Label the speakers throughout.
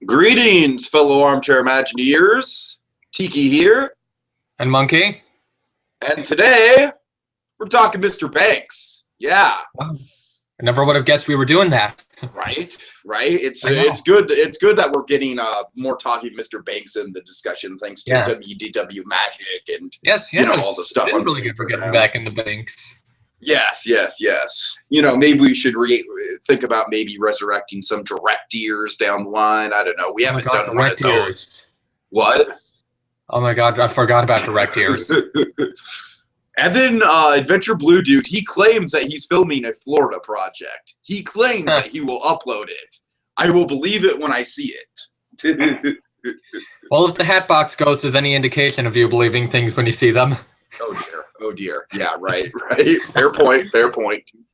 Speaker 1: Greetings, fellow armchair Imagineers. Tiki here.
Speaker 2: And Monkey.
Speaker 1: And today, we're talking Mr. Banks. Yeah.
Speaker 2: Wow. I never would have guessed we were doing that.
Speaker 1: Right. It's good that we're getting more talking Mr. Banks in the discussion thanks to WDW Magic and all the stuff.
Speaker 2: I'm really good for getting back in the banks.
Speaker 1: Yes. Maybe we should think about maybe resurrecting some direct ears down the line. I don't know. We haven't done one of those. What?
Speaker 2: Oh my god, I forgot about direct ears.
Speaker 1: Evan, Adventure Blue Dude, he claims that he's filming a Florida project. He claims that he will upload it. I will believe it when I see it.
Speaker 2: Well, if the Hatbox Ghost is any indication of you believing things when you see them.
Speaker 1: Oh dear. Yeah, right. Fair point.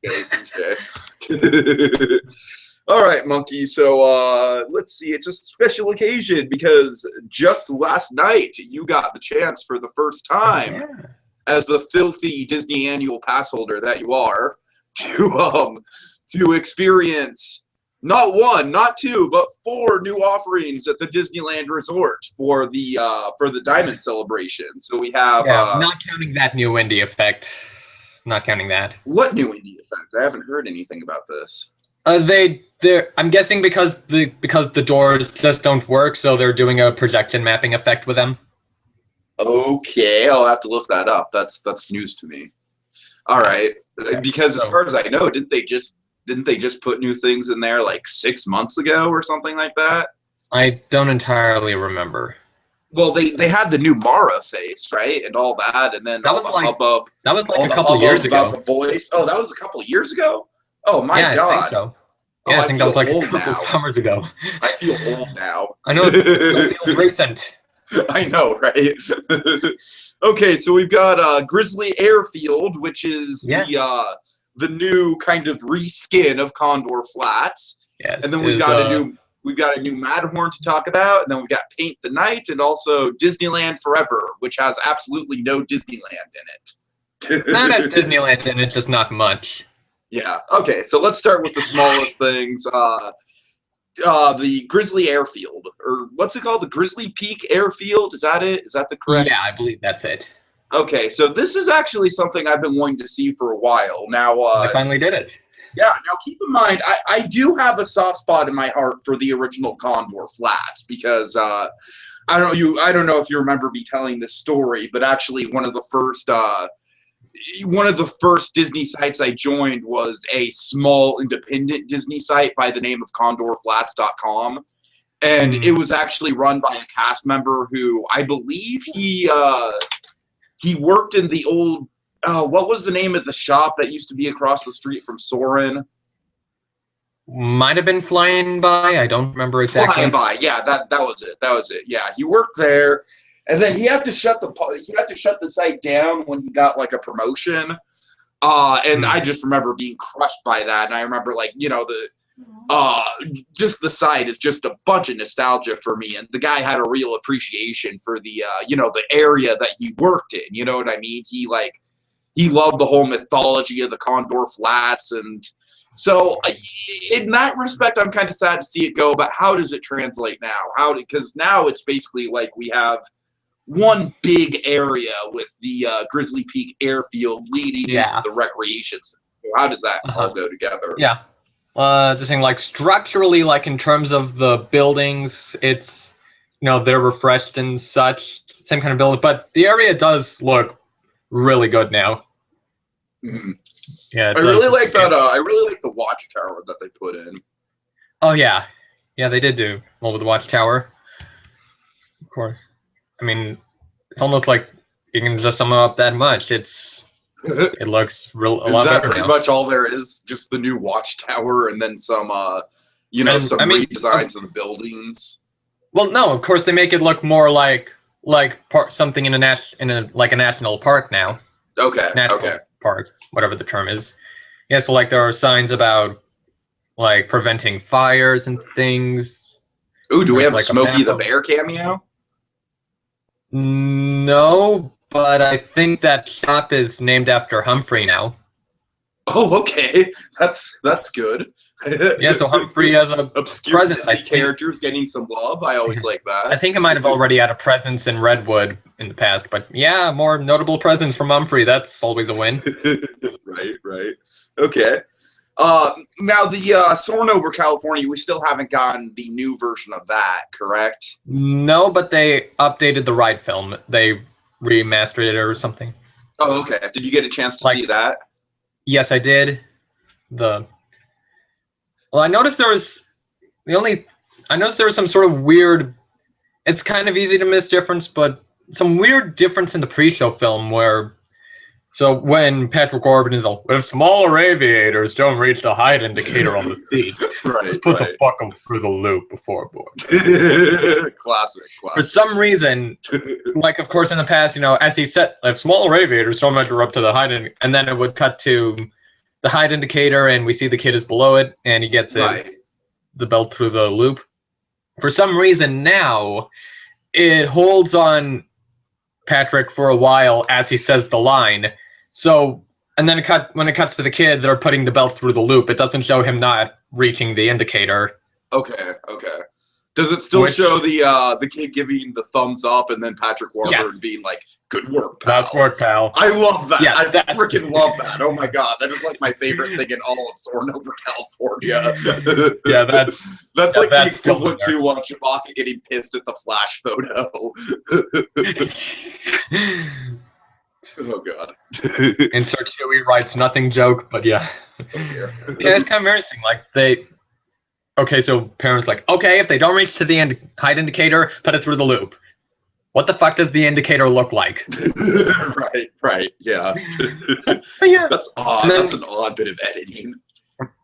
Speaker 1: Touché. All right, Monkey. So let's see. It's a special occasion because just last night you got the chance for the first time, as the filthy Disney annual pass holder that you are, to experience not one, not two, but 4 new offerings at the Disneyland Resort for the Diamond Celebration. So we have
Speaker 2: not counting that new indie effect. Not counting that.
Speaker 1: What new indie effect? I haven't heard anything about this.
Speaker 2: I'm guessing because the doors just don't work, so they're doing a projection mapping effect with them.
Speaker 1: Okay, I'll have to look that up. That's news to me. All right, because as far as I know, didn't they just put new things in there like 6 months ago or something like that?
Speaker 2: I don't entirely remember.
Speaker 1: Well, they had the new Mara face, right, and all that, and then
Speaker 2: that was like
Speaker 1: hubbub.
Speaker 2: That was like a couple years ago.
Speaker 1: About the voice. Oh, that was a couple years ago. Oh my god.
Speaker 2: I think so. Yeah, I think that was like a couple summers ago.
Speaker 1: I feel old now.
Speaker 2: I know, it feels recent.
Speaker 1: I know, right? Okay, so we've got Grizzly Airfield, which is the new kind of reskin of Condor Flats.
Speaker 2: Yes,
Speaker 1: and then we've got a new Matterhorn to talk about, and then we've got Paint the Night, and also Disneyland Forever, which has absolutely no Disneyland in it.
Speaker 2: Not as Disneyland in it, just not much.
Speaker 1: Yeah. Okay. So let's start with the smallest things. The Grizzly Airfield, or what's it called? The Grizzly Peak Airfield. Is that it? Is that the correct?
Speaker 2: Yeah, I believe that's it.
Speaker 1: Okay. So this is actually something I've been wanting to see for a while now.
Speaker 2: I finally did it.
Speaker 1: Yeah. Now keep in mind, I do have a soft spot in my heart for the original Condor Flats because I don't know if you remember me telling this story, but actually one of the first Disney sites I joined was a small independent Disney site by the name of CondorFlats.com. And it was actually run by a cast member who I believe he worked in the old, what was the name of the shop that used to be across the street from Soarin'?
Speaker 2: Might have been Flying By. I don't remember exactly.
Speaker 1: Flying By. Yeah, that was it. Yeah, he worked there. And then he had to shut the site down when he got like a promotion, and I just remember being crushed by that. And I remember just the site is just a bunch of nostalgia for me. And the guy had a real appreciation for the the area that he worked in. You know what I mean? He loved the whole mythology of the Condor Flats, and so in that respect, I'm kind of sad to see it go. But how does it translate now? Because now it's basically like we have one big area with the Grizzly Peak Airfield leading into the recreation center. How does that all go together?
Speaker 2: Yeah. Just saying, like, structurally, like, in terms of the buildings, it's, they're refreshed and such, same kind of building, but the area does look really good now.
Speaker 1: Mm-hmm.
Speaker 2: Yeah,
Speaker 1: I really like that. I really like the watchtower that they put in.
Speaker 2: Oh, yeah. Yeah, they did do well with the watchtower. Of course. I mean, it's almost like you can just sum it up that much. It looks a lot better now. Is that pretty
Speaker 1: much all there is? Just the new watchtower and then some, redesigns of the buildings?
Speaker 2: Well, no, of course they make it look more like something in a national park now.
Speaker 1: Okay.
Speaker 2: National park, whatever the term is. Yeah, so like there are signs about like preventing fires and things.
Speaker 1: Ooh, do we have Smokey the Bear cameo?
Speaker 2: No, but I think that shop is named after Humphrey now.
Speaker 1: Oh, okay. That's good.
Speaker 2: Yeah, so Humphrey as a
Speaker 1: obscure
Speaker 2: presence,
Speaker 1: Disney characters getting some love. I always like that.
Speaker 2: I think it might have already had a presence in Redwood in the past, but yeah, more notable presence from Humphrey. That's always a win.
Speaker 1: Right. Okay. Now the Soarin' Over California, we still haven't gotten the new version of that, correct?
Speaker 2: No, but they updated the ride film. They remastered it or something.
Speaker 1: Oh, okay. Did you get a chance to see that?
Speaker 2: Yes, I did. Well, I noticed there was some sort of weird. It's kind of easy to miss difference, but some weird difference in the pre-show film where. So when Patrick Warburton is all, if smaller aviators don't reach the height indicator on the seat, just put the fuck them through the loop before board.
Speaker 1: Classic.
Speaker 2: For some reason, like of course in the past, as he said, if smaller aviators don't measure up to the height, and then it would cut to the height indicator, and we see the kid is below it, and he gets the belt through the loop. For some reason now, it holds on Patrick for a while as he says the line. So, and then when it cuts to the kid, they're putting the belt through the loop. It doesn't show him not reaching the indicator.
Speaker 1: Okay. Does it still show the kid giving the thumbs up and then Patrick Warburton being like, "Good work, pal"?
Speaker 2: Nice work, pal.
Speaker 1: I love that.
Speaker 2: Yeah,
Speaker 1: I freaking love that. Oh my god, that is like my favorite thing in all of Soarin' Over California.
Speaker 2: Yeah, that's
Speaker 1: like the
Speaker 2: that's
Speaker 1: equivalent to Chewbacca getting pissed at the Flash photo. Oh god.
Speaker 2: Insert Chewie writes nothing joke, but yeah. Yeah, it's kind of interesting. So parents if they don't reach to the height indicator, put it through the loop. What the fuck does the indicator look like?
Speaker 1: Right, yeah.
Speaker 2: Yeah.
Speaker 1: That's odd. That's an odd bit of editing.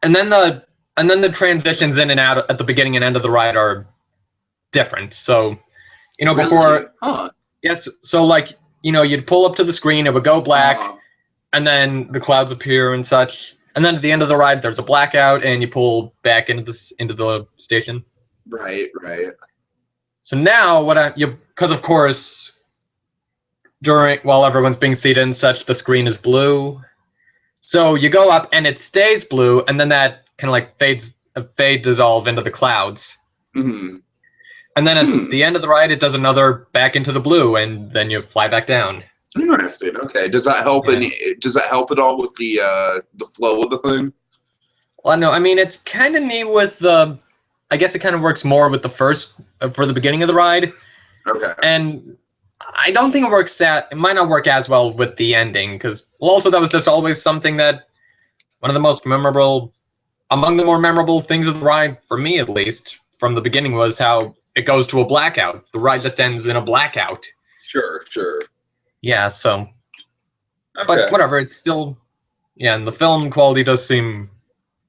Speaker 2: And then the transitions in and out at the beginning and end of the ride are different. So, before yes, so you'd pull up to the screen, it would go black, and then the clouds appear and such. And then at the end of the ride, there's a blackout, and you pull back into the station.
Speaker 1: Right.
Speaker 2: So now, because of course, while everyone's being seated and such, the screen is blue. So you go up, and it stays blue, and then that kind of fade dissolve into the clouds.
Speaker 1: Mm-hmm.
Speaker 2: And then at the end of the ride, it does another back into the blue, and then you fly back down.
Speaker 1: Interesting. Okay. Does that help? Does that help at all with the flow of the thing?
Speaker 2: Well, no. I mean, it's kind of neat with the. I guess it kind of works more with the first for the beginning of the ride. Okay. And I don't think it might not work as well with the ending because also that was just always something that one of the most memorable, among the more memorable things of the ride for me at least from the beginning was how it goes to a blackout. The ride just ends in a blackout.
Speaker 1: Sure.
Speaker 2: Yeah, so... Okay. But whatever, it's still... Yeah, and the film quality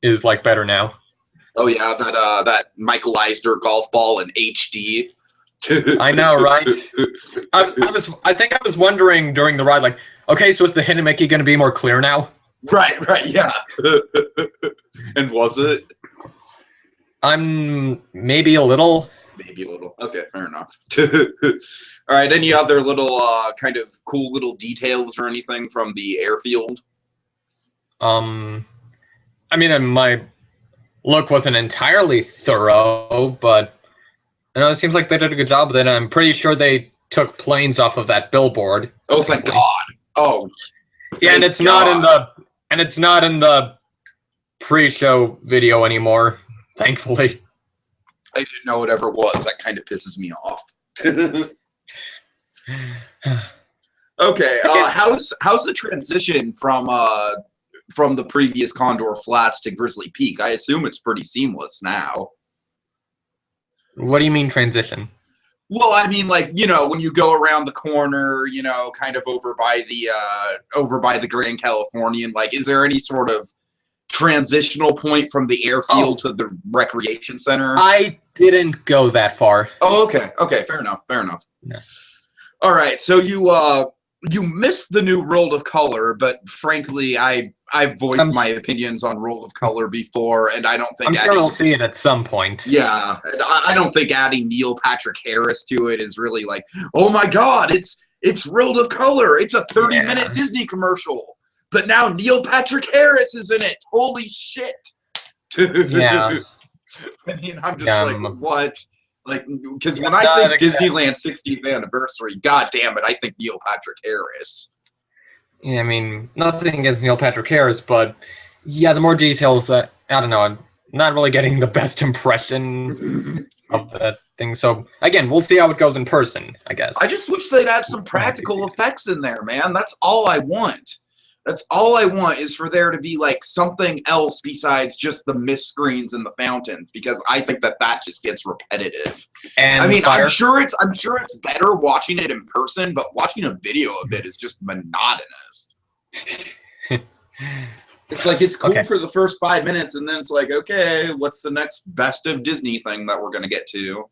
Speaker 2: is better now.
Speaker 1: Oh yeah, that Michael Eisner golf ball in HD.
Speaker 2: I know, right? I think I was wondering during the ride, okay, so is the Hidden Mickey going to be more clear now?
Speaker 1: Right, yeah. And was it?
Speaker 2: Maybe a little.
Speaker 1: Maybe a little. Okay, fair enough. All right, any other little kind of cool little details or anything from the airfield?
Speaker 2: I mean, my look wasn't entirely thorough, but it seems like they did a good job with it. I'm pretty sure they took planes off of that billboard.
Speaker 1: Oh, thank God. Oh.
Speaker 2: Yeah, and it's not in the pre-show video anymore, thankfully.
Speaker 1: I didn't know it ever was. That kind of pisses me off. Okay, how's the transition from the previous Condor Flats to Grizzly Peak? I assume it's pretty seamless now.
Speaker 2: What do you mean transition?
Speaker 1: Well, I mean, when you go around the corner, kind of over by the Grand Californian, is there any sort of transitional point from the airfield to the recreation center? I
Speaker 2: didn't go that far.
Speaker 1: Oh, okay. Okay, fair enough. Yeah. All right, so you missed the new World of Color, but frankly, I've voiced my opinions on World of Color before, and I don't think...
Speaker 2: I'm sure we'll see it at some point.
Speaker 1: Yeah, I don't think adding Neil Patrick Harris to it is really oh my god, it's World of Color, it's a 30-minute Disney commercial, but now Neil Patrick Harris is in it, holy shit!
Speaker 2: Yeah.
Speaker 1: I mean, I'm just
Speaker 2: Yeah,
Speaker 1: like, what? Like, because when
Speaker 2: yeah,
Speaker 1: I
Speaker 2: not
Speaker 1: think
Speaker 2: exactly.
Speaker 1: Disneyland 60th anniversary, god damn it, I think Neil Patrick Harris.
Speaker 2: Yeah, I mean, nothing against Neil Patrick Harris, but yeah, the more details that I don't know, I'm not really getting the best impression of that thing. So again, we'll see how it goes in person, I guess.
Speaker 1: I just wish they'd add some practical effects in there, man. That's all I want. That's all I want is for there to be like something else besides just the mist screens and the fountains, because I think that just gets repetitive.
Speaker 2: And
Speaker 1: I mean,
Speaker 2: fire.
Speaker 1: I'm sure it's better watching it in person, but watching a video of it is just monotonous. It's like it's cool for the first 5 minutes, and then it's like, okay, what's the next best of Disney thing that we're gonna get to?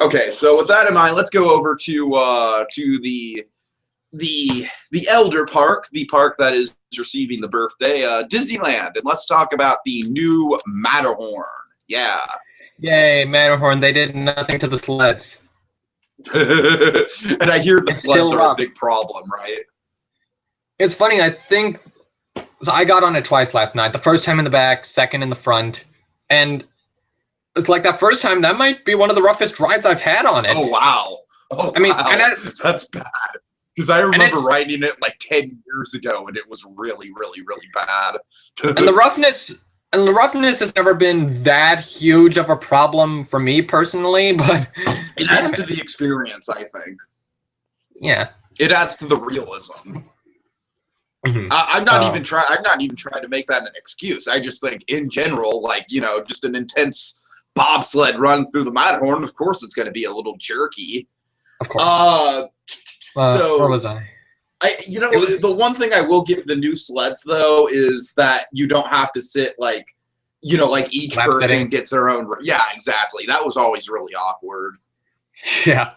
Speaker 1: Okay, so with that in mind, let's go over to the elder park, the park that is receiving the birthday, Disneyland, and let's talk about the new Matterhorn. Yeah.
Speaker 2: Yay, Matterhorn! They did nothing to the sleds.
Speaker 1: And I hear the
Speaker 2: It's
Speaker 1: sleds
Speaker 2: still
Speaker 1: are a
Speaker 2: rough.
Speaker 1: big problem, right?
Speaker 2: It's funny. I think so. I got on it twice last night. The first time in the back, second in the front, and it's like that first time. That might be one of the roughest rides I've had on it.
Speaker 1: Oh wow! Oh,
Speaker 2: I mean,
Speaker 1: wow.
Speaker 2: and
Speaker 1: That's bad. Because I remember riding it like 10 years ago, and it was really, really, really bad.
Speaker 2: And the roughness has never been that huge of a problem for me personally, but
Speaker 1: it adds to the experience, I think.
Speaker 2: Yeah.
Speaker 1: It adds to the realism.
Speaker 2: Mm-hmm.
Speaker 1: I'm not even trying to make that an excuse. I just think, in general, like, you know, just an intense bobsled run through the Matterhorn. Of course, it's going to be a little jerky.
Speaker 2: Of course.
Speaker 1: So
Speaker 2: where was I?
Speaker 1: The one thing I will give the new sleds though is that you don't have to sit like, you know, like each person gets their own. Yeah, exactly. That was always really awkward.
Speaker 2: Yeah.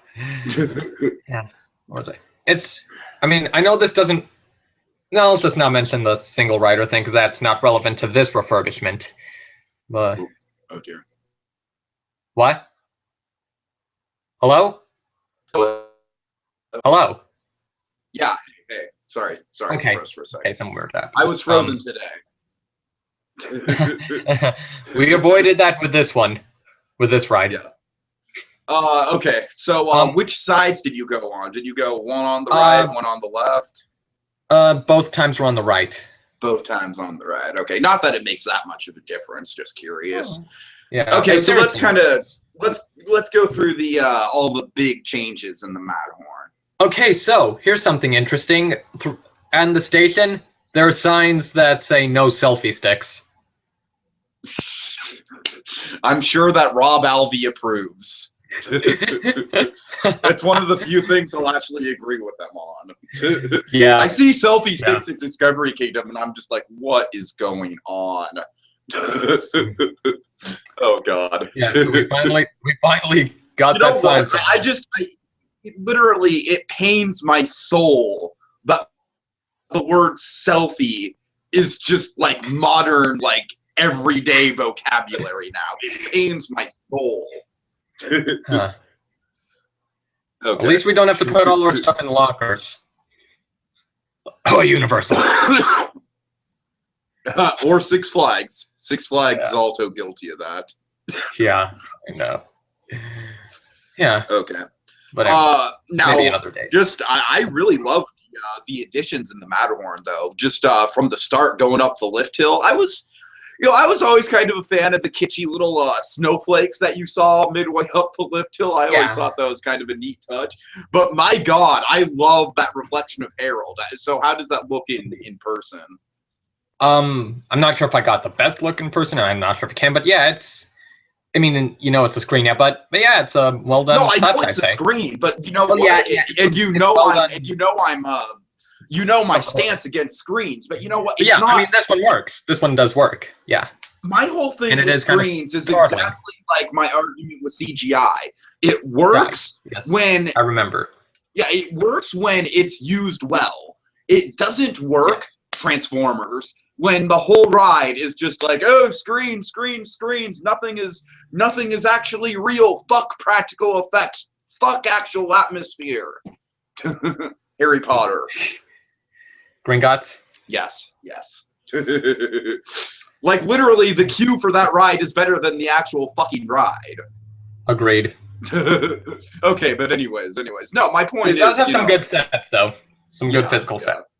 Speaker 2: Yeah. What was I? I mean, I know this doesn't. No, let's just not mention the single rider thing because that's not relevant to this refurbishment. But.
Speaker 1: Oh dear.
Speaker 2: What? Hello? Hello?
Speaker 1: Yeah. Hey. Sorry.
Speaker 2: Okay.
Speaker 1: I froze for a second.
Speaker 2: Okay, somewhere that.
Speaker 1: I was frozen today.
Speaker 2: We avoided that with this one. With this ride.
Speaker 1: Yeah. Okay. So, which sides did you go on? Did you go one on the right, one on the left?
Speaker 2: Both times were on the right.
Speaker 1: Both times on the right. Okay. Not that it makes that much of a difference. Just curious.
Speaker 2: Oh. Yeah.
Speaker 1: Okay. So let's go through the all the big changes in the Matterhorn.
Speaker 2: Okay. So here's something interesting. At the station, there are signs that say no selfie sticks.
Speaker 1: I'm sure that Rob Alvey approves. That's one of the few things I'll actually agree with them on.
Speaker 2: Yeah.
Speaker 1: I see selfie sticks at Discovery Kingdom, and I'm just like, what is going on? Oh God.
Speaker 2: Yeah. So we finally got that sign.
Speaker 1: Literally, it pains my soul that the word selfie is just like modern, like everyday vocabulary now. It pains my soul.
Speaker 2: Huh.
Speaker 1: Okay.
Speaker 2: At least we don't have to put all our stuff in lockers. Oh, Universal.
Speaker 1: Or Six Flags. Six Flags is also guilty of that.
Speaker 2: Yeah, I know. Yeah.
Speaker 1: Okay.
Speaker 2: But
Speaker 1: now,
Speaker 2: maybe another day.
Speaker 1: I really love the additions in the Matterhorn, though. Just from the start, going up the lift hill, I was always kind of a fan of the kitschy little snowflakes that you saw midway up the lift hill. I always thought that was kind of a neat touch. But my God, I love that reflection of Harold. So how does that look in person?
Speaker 2: I'm not sure if I got the best look in person. I'm not sure if I can, but yeah, it's. I mean, you know, it's a screen, yeah, but yeah, it's a well done.
Speaker 1: No, I know it's a screen, but you know what?
Speaker 2: Yeah,
Speaker 1: and you know my stance against screens, but you know what? It's not,
Speaker 2: I mean, this one works. This one does work. Yeah.
Speaker 1: My whole thing with screens is exactly like my argument with CGI. It works when
Speaker 2: I remember.
Speaker 1: Yeah, it works when it's used well. It doesn't work, Transformers, when the whole ride is just like, oh, screens, nothing is actually real. Fuck practical effects. Fuck actual atmosphere. Harry Potter.
Speaker 2: Gringotts?
Speaker 1: Yes. Like, literally, the queue for that ride is better than the actual fucking ride.
Speaker 2: Agreed.
Speaker 1: Okay, but anyways. No, my point is...
Speaker 2: It does have some good sets, though. Some good physical
Speaker 1: yeah.
Speaker 2: sets.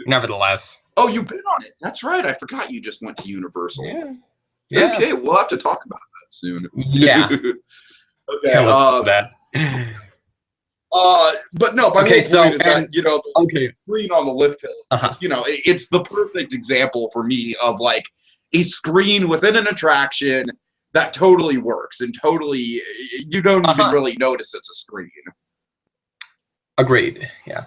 Speaker 2: Nevertheless.
Speaker 1: Oh, you've been on it. That's right. I forgot you just went to Universal.
Speaker 2: Yeah.
Speaker 1: Okay, we'll have to talk about that soon.
Speaker 2: Yeah.
Speaker 1: Okay.
Speaker 2: Yeah, let's do that.
Speaker 1: But no, my whole point is that, you know,
Speaker 2: okay.
Speaker 1: screen on the lift hill, you know, it's the perfect example for me of like a screen within an attraction that totally works and totally, you don't even really notice it's a screen.
Speaker 2: Agreed. Yeah.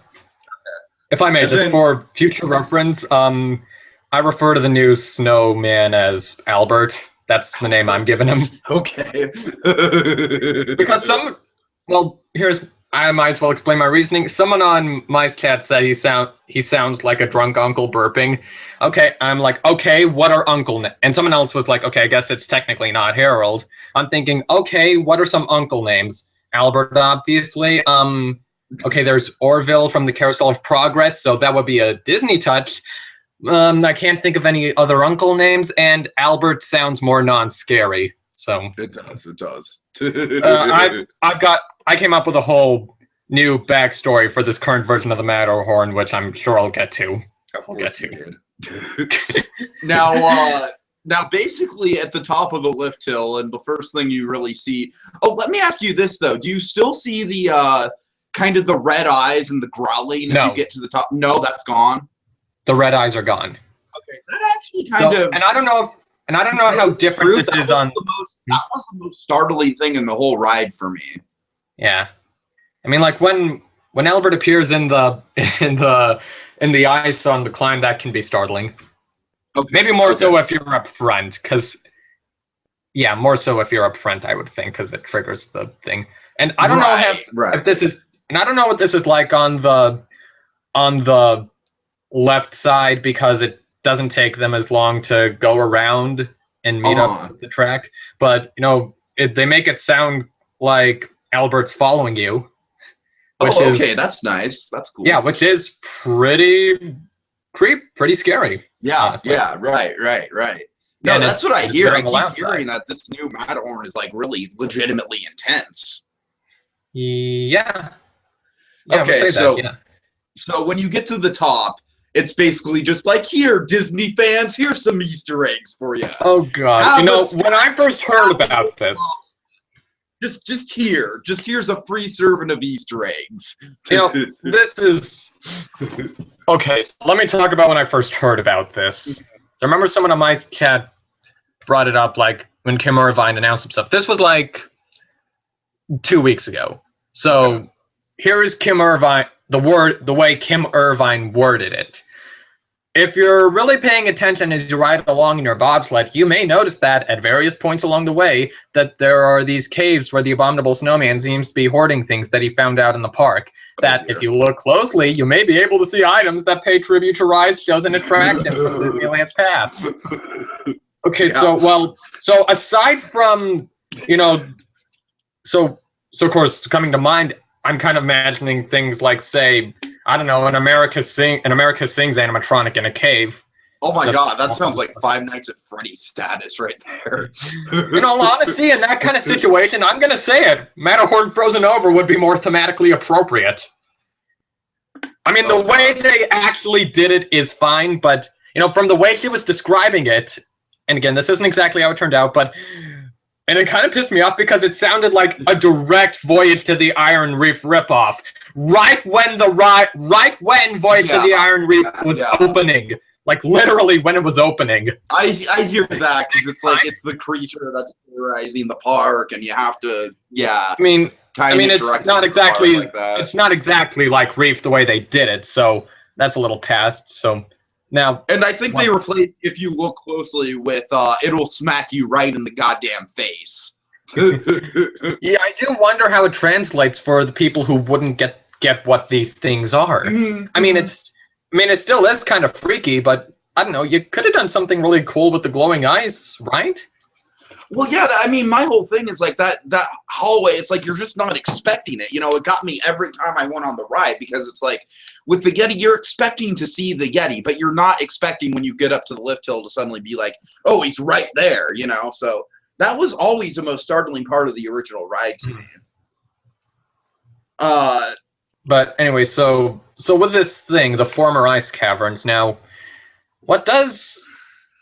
Speaker 2: If I may, just for future reference, I refer to the new snowman as Albert. That's the name I'm giving him.
Speaker 1: Okay.
Speaker 2: Because I might as well explain my reasoning. Someone on my chat said he sounds like a drunk uncle burping. Okay, I'm like, okay, what are uncle and someone else was like, okay, I guess it's technically not Harold. I'm thinking, okay, what are some uncle names? Albert, obviously. Okay, there's Orville from the Carousel of Progress, so that would be a Disney touch. I can't think of any other uncle names, and Albert sounds more non-scary. So
Speaker 1: it does.
Speaker 2: I came up with a whole new backstory for this current version of the Matterhorn, which I'm sure I'll get to.
Speaker 1: Now, basically, at the top of the lift hill, and the first thing you really see. Oh, let me ask you this though: do you still see the kind of the red eyes and the growling as you get to the top? No, that's gone.
Speaker 2: The red eyes are gone.
Speaker 1: Okay, that actually kind of.
Speaker 2: And I don't know how different this is on.
Speaker 1: That was the most startling thing in the whole ride for me.
Speaker 2: Yeah, I mean, like when Albert appears in the ice on the climb, that can be startling. Okay. Maybe more so if you're up front, because more so if you're up front, I would think, because it triggers the thing. And I don't know if this is, and I don't know what this is like on the left side, because it doesn't take them as long to go around and meet up with the track. But you know, they make it sound like Albert's following you.
Speaker 1: That's nice. That's cool.
Speaker 2: Yeah, which is pretty scary.
Speaker 1: Yeah,
Speaker 2: honestly.
Speaker 1: yeah, right. No, that's what I hear. I keep hearing that this new Matterhorn is like really legitimately intense.
Speaker 2: Yeah.
Speaker 1: Okay, so when you get to the top, it's basically just like, here, Disney fans, here's some Easter eggs for you.
Speaker 2: Oh God! When I first heard about this,
Speaker 1: here's a free serving of Easter eggs.
Speaker 2: This is okay. So let me talk about when I first heard about this. So I remember someone on my chat brought it up, like when Kim Irvine announced some stuff. This was like 2 weeks ago. So here is Kim Irvine. The way Kim Irvine worded it. If you're really paying attention as you ride along in your bobsled, you may notice that at various points along the way that there are these caves where the abominable snowman seems to be hoarding things that he found out in the park. If you look closely, you may be able to see items that pay tribute to rides, shows, and attractions from Disneyland's past. Okay, so aside from, so of course, coming to mind, I'm kind of imagining things like, say, I don't know, an America Sings animatronic in a cave.
Speaker 1: Oh my God, that sounds like Five Nights at Freddy's status right there.
Speaker 2: In all honesty, in that kind of situation, I'm going to say it. Matterhorn Frozen Over would be more thematically appropriate. I mean, the way they actually did it is fine, but, from the way she was describing it, and again, this isn't exactly how it turned out, and it kind of pissed me off because it sounded like a direct Voyage to the Iron Reef ripoff. Right when Voyage to the Iron Reef was opening. Like, literally when it was opening.
Speaker 1: I hear that, because it's like, it's the creature that's terrorizing the park, and you have to,
Speaker 2: I mean, it's not exactly, it's not exactly like Reef the way they did it, so that's a little past, so... Now,
Speaker 1: and I think they replaced, if you look closely, with it'll smack you right in the goddamn face.
Speaker 2: Yeah, I do wonder how it translates for the people who wouldn't get what these things are.
Speaker 1: Mm-hmm.
Speaker 2: I mean, it still is kind of freaky, but I don't know. You could have done something really cool with the glowing eyes, right?
Speaker 1: Well, yeah, I mean, my whole thing is like that hallway, it's like you're just not expecting it. You know, it got me every time I went on the ride because it's like with the Yeti, you're expecting to see the Yeti, but you're not expecting when you get up to the lift hill to suddenly be like, oh, he's right there, you know? So that was always the most startling part of the original ride to me.
Speaker 2: But anyway, so with this thing, the former ice caverns, now, what does,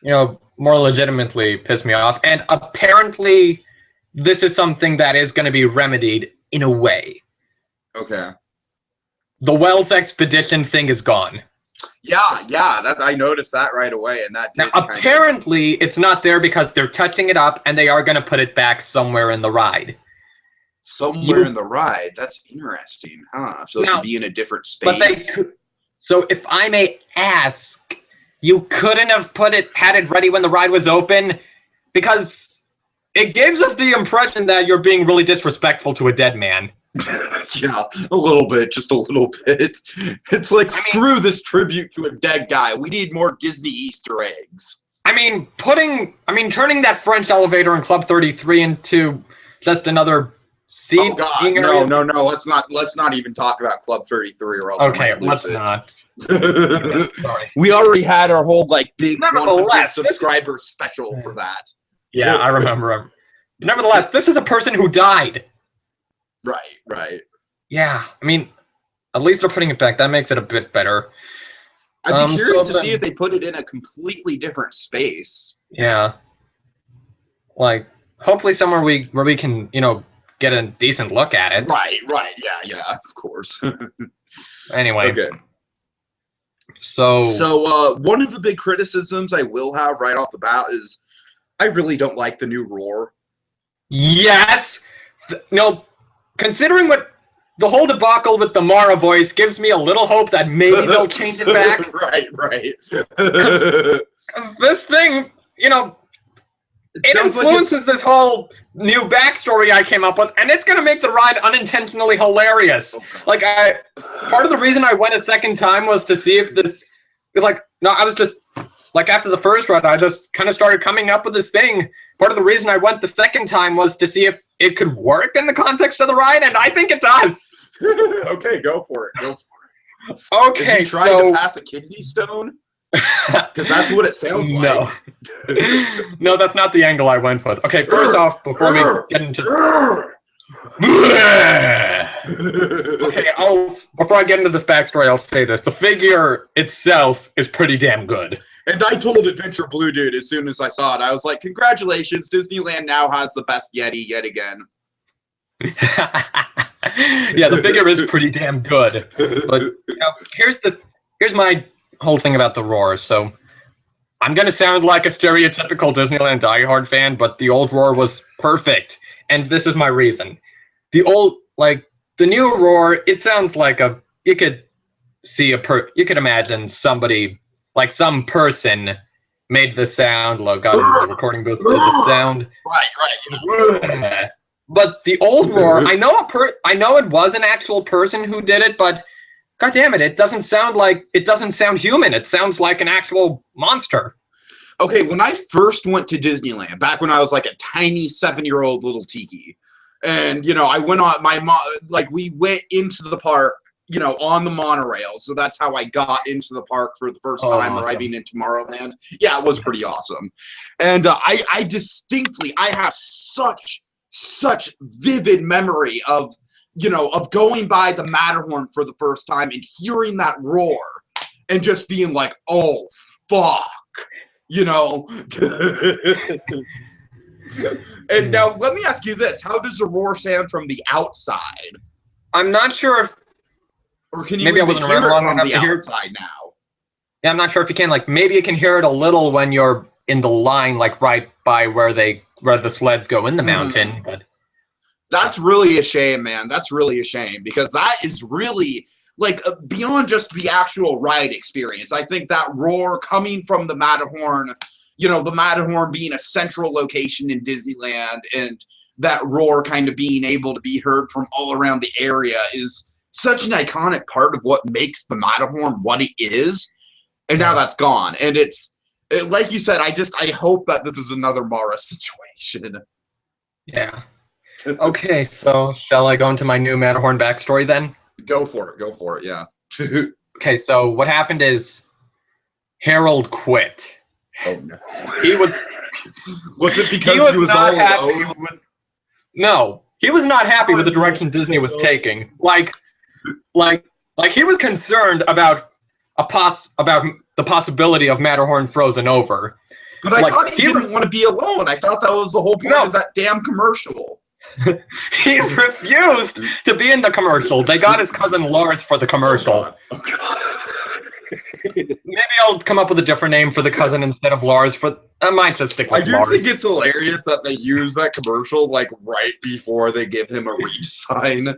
Speaker 2: more legitimately piss me off, and apparently this is something that is going to be remedied in a way.
Speaker 1: Okay.
Speaker 2: The Wells Expedition thing is gone.
Speaker 1: Yeah, I noticed that right away, and that did
Speaker 2: now, apparently it's not there because they're touching it up, and they are going to put it back somewhere in the ride.
Speaker 1: Somewhere in the ride? That's interesting, huh? So it could be in a different space.
Speaker 2: But so if I may ask, you couldn't have had it ready when the ride was open, because it gives us the impression that you're being really disrespectful to a dead man.
Speaker 1: Yeah, a little bit, just a little bit. It's like, screw this tribute to a dead guy. We need more Disney Easter eggs.
Speaker 2: I mean, turning that French elevator in Club 33 into just another seat.
Speaker 1: Oh God, no. Let's not even talk about Club 33, or else.
Speaker 2: Okay, let's not. Sorry.
Speaker 1: We already had our whole big 100 subscriber special for that.
Speaker 2: Yeah, I remember. Nevertheless, this is a person who died.
Speaker 1: Right.
Speaker 2: Yeah, I mean, at least they're putting it back. That makes it a bit better.
Speaker 1: I'd be curious to see if they put it in a completely different space.
Speaker 2: Yeah. Like, hopefully somewhere where we can, get a decent look at it.
Speaker 1: Right. Yeah, of course.
Speaker 2: Anyway.
Speaker 1: Okay.
Speaker 2: So
Speaker 1: one of the big criticisms I will have right off the bat is I really don't like the new roar.
Speaker 2: Yes! Considering what the whole debacle with the Mara voice gives me a little hope that maybe they'll change it back.
Speaker 1: Right.
Speaker 2: Because this thing, it influences this whole new backstory I came up with, and it's going to make the ride unintentionally hilarious. Part of the reason I went a second time was to see if this... I was just... after the first ride, I just kind of started coming up with this thing. Part of the reason I went the second time was to see if it could work in the context of the ride, and I think it does.
Speaker 1: Okay, go for it.
Speaker 2: Okay,
Speaker 1: Is he trying to pass a kidney stone? Because that's what it sounds like.
Speaker 2: No, that's not the angle I went with. Okay, first off, before we get into... Okay, before I get into this backstory, I'll say this. The figure itself is pretty damn good.
Speaker 1: And I told Adventure Blue Dude as soon as I saw it, I was like, congratulations, Disneyland now has the best Yeti yet again.
Speaker 2: Yeah, the figure is pretty damn good. But here's my whole thing about the roar. So I'm gonna sound like a stereotypical Disneyland diehard fan, but the old roar was perfect. And this is my reason. The new roar, it sounds like you could imagine somebody, some person made the sound, got into the recording booth, did the sound.
Speaker 1: Right.
Speaker 2: But the old roar, I know it was an actual person who did it, but god damn it doesn't sound human. It sounds like an actual monster.
Speaker 1: Okay, when I first went to Disneyland, back when I was a tiny 7-year-old little Tiki, and I went on my mom, we went into the park, on the monorail, so that's how I got into the park for the first time, awesome. Arriving in Tomorrowland. Yeah, it was pretty awesome, and I distinctly, I have such vivid memory of going by the Matterhorn for the first time and hearing that roar, and just being like, oh fuck. And now let me ask you this: how does the roar sound from the outside?
Speaker 2: I'm not sure if,
Speaker 1: or can you
Speaker 2: maybe I wasn't around long enough to hear
Speaker 1: outside now?
Speaker 2: Yeah, I'm not sure if you can. Maybe you can hear it a little when you're in the line, right by where the sleds go in the mountain. But
Speaker 1: that's really a shame, man. That's really a shame, because that is really beyond just the actual ride experience. I think that roar coming from the Matterhorn, the Matterhorn being a central location in Disneyland, and that roar kind of being able to be heard from all around the area is such an iconic part of what makes the Matterhorn what it is. And now that's gone. And like you said, I hope that this is another Mara situation.
Speaker 2: Yeah. Okay, so shall I go into my new Matterhorn backstory then?
Speaker 1: Go for it, yeah.
Speaker 2: Okay, so what happened is Harold quit.
Speaker 1: Oh no.
Speaker 2: He was
Speaker 1: it because he was
Speaker 2: not
Speaker 1: all
Speaker 2: happy
Speaker 1: alone?
Speaker 2: with, no, he was not happy with the direction Disney was taking. Like he was concerned about about the possibility of Matterhorn frozen over.
Speaker 1: But I thought he didn't want to be alone. I thought that was the whole point of that damn commercial.
Speaker 2: He refused to be in the commercial. They got his cousin Lars for the commercial.
Speaker 1: Oh God.
Speaker 2: Maybe I'll come up with a different name for the cousin instead of Lars. I might just stick with Lars.
Speaker 1: I do think it's hilarious that they use that commercial like right before they give him a redesign.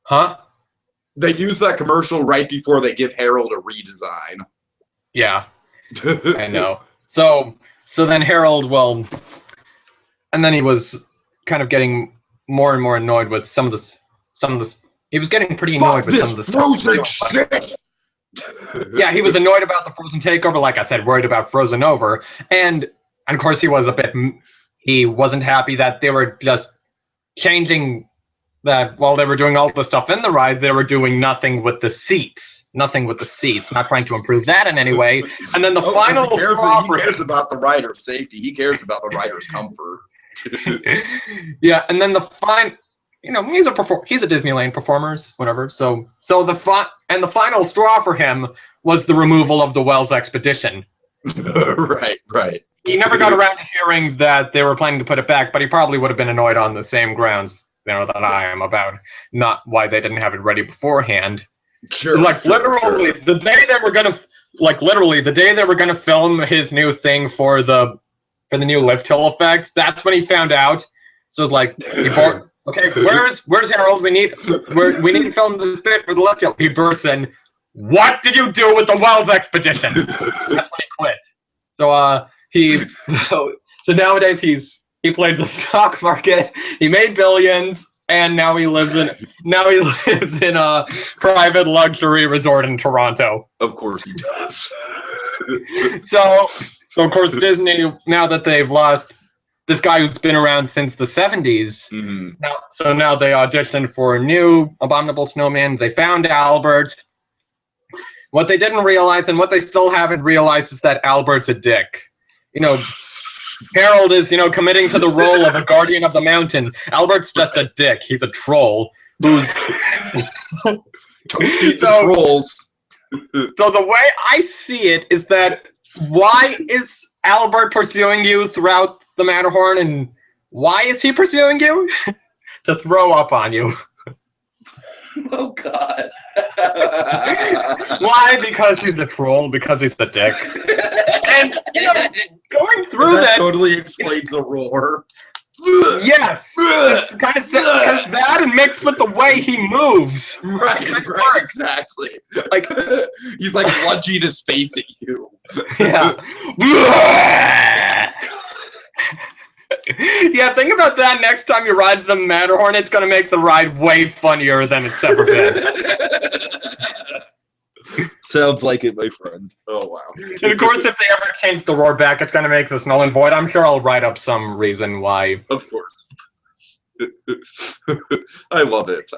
Speaker 2: Huh?
Speaker 1: They use that commercial right before they give Harold a redesign.
Speaker 2: Yeah, I know. So then Harold, well, and then he was kind of getting more and more annoyed with some of this. He was getting pretty annoyed with some of the stuff. Yeah, he was annoyed about the Frozen takeover. Like I said, worried about Frozen over, and of course he wasn't happy that they were just changing that while they were doing all the stuff in the ride, they were doing nothing with the seats. Nothing with the seats. Not trying to improve that in any way. And then the final straw
Speaker 1: he cares about the rider's safety. He cares about the rider's comfort.
Speaker 2: Yeah, and then the he's a Disneyland performer, whatever. So the final straw for him was the removal of the Wells expedition.
Speaker 1: Right.
Speaker 2: He never got around to hearing that they were planning to put it back, but he probably would have been annoyed on the same grounds, that I am about not why they didn't have it ready beforehand.
Speaker 1: Sure.
Speaker 2: Literally, the day they were gonna film his new thing for the new lift hill effects, that's when he found out. So it's like, okay, where's Harold? We need to film this bit for the lift hill. He bursts in. What did you do with the Wells expedition? That's when he quit. So nowadays he played the stock market. He made billions, and now he lives in a private luxury resort in Toronto.
Speaker 1: Of course he does.
Speaker 2: So of course Disney, now that they've lost this guy who's been around since the 70s, now they auditioned for a new Abominable Snowman. They found Albert. What they didn't realize, and what they still haven't realized, is that Albert's a dick. Harold is, committing to the role of a guardian of the mountain. Albert's just a dick. He's a troll who's
Speaker 1: trolls.
Speaker 2: So the way I see it is that why is Albert pursuing you throughout the Matterhorn, and why is he pursuing you? To throw up on you.
Speaker 1: Oh God.
Speaker 2: Why? Because he's a troll, because he's the dick. And going through that
Speaker 1: totally explains the roar.
Speaker 2: Yes, kind of because that and mixed with the way he moves.
Speaker 1: Right, exactly.
Speaker 2: Like
Speaker 1: he's like lunging his face at you.
Speaker 2: Yeah. Yeah, think about that next time you ride the Matterhorn. It's going to make the ride way funnier than it's ever been.
Speaker 1: Sounds like it, my friend. Oh, wow.
Speaker 2: And of course, if they ever change the roar back, it's going to make this null and void. I'm sure I'll write up some reason why.
Speaker 1: Of course. I love it.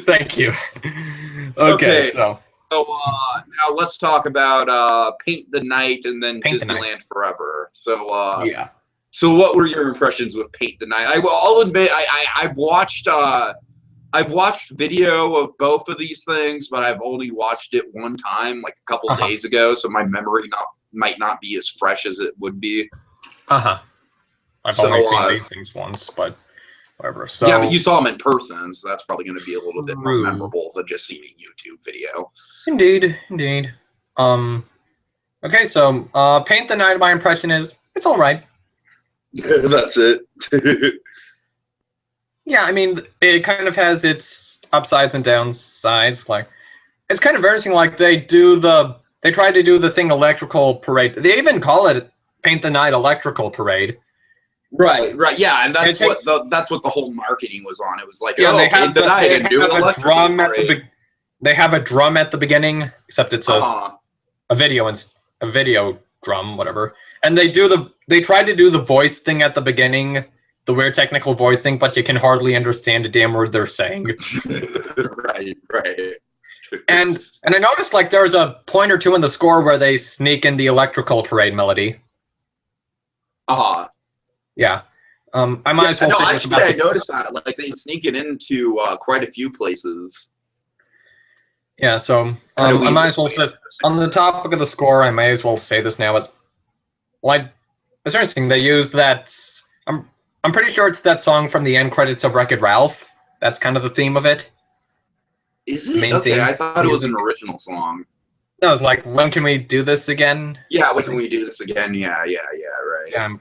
Speaker 2: Thank you. Okay. So
Speaker 1: now let's talk about Paint the Night and then Disneyland Forever. So,
Speaker 2: yeah.
Speaker 1: So what were your impressions with Paint the Night? I'll admit I've watched video of both of these things, but I've only watched it one time, like a couple days ago, so my memory might not be as fresh as it would be.
Speaker 2: I've only seen these things once, but whatever. So
Speaker 1: yeah, but you saw them in person, so that's probably going to be a little bit more memorable than just seeing a YouTube video.
Speaker 2: Indeed. Okay, so Paint the Night, my impression is it's all right.
Speaker 1: That's it.
Speaker 2: Yeah, I mean, it kind of has its upsides and downsides. Like, it's kind of interesting. Like, they try to do the thing electrical parade. They even call it Paint the Night Electrical Parade.
Speaker 1: Right. Yeah, and that's what the whole marketing was on. It was like,
Speaker 2: they
Speaker 1: Paint the Night and do an electrical parade.
Speaker 2: They have a drum at the beginning, except it's a a video and a video drum, whatever. And they tried to do the voice thing at the beginning, the weird technical voice thing, but you can hardly understand a damn word they're saying.
Speaker 1: Right.
Speaker 2: And I noticed like there's a point or two in the score where they sneak in the electrical parade melody. Yeah. I might as well say this about
Speaker 1: I noticed that. Like they sneak it into quite a few places.
Speaker 2: Yeah, so I might as well just on the topic of the score, I may as well say this now. It's like it's interesting. They used that. I'm pretty sure it's that song from the end credits of Wreck-It Ralph. That's kind of the theme of it.
Speaker 1: Is it? Okay, I thought it was an original song.
Speaker 2: No, it's like, when can we do this again?
Speaker 1: Yeah, when can we do this again? Yeah, right.
Speaker 2: Yeah,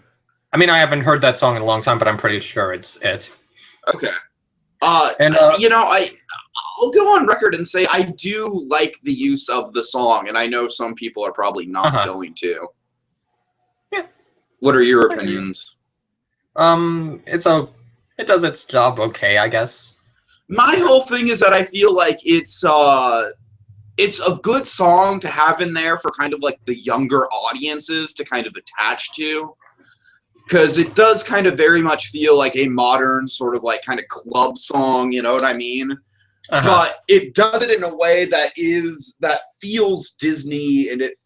Speaker 2: I mean, I haven't heard that song in a long time, but I'm pretty sure it's it.
Speaker 1: Okay. And you know, I'll go on record and say I do like the use of the song, and I know some people are probably not going to.
Speaker 2: Yeah.
Speaker 1: What are your opinions?
Speaker 2: It does its job okay, I guess.
Speaker 1: My whole thing is that I feel like it's a good song to have in there for kind of like the younger audiences to kind of attach to, because it does kind of very much feel like a modern sort of like kind of club song, you know what I mean? But it does it in a way that feels Disney, and it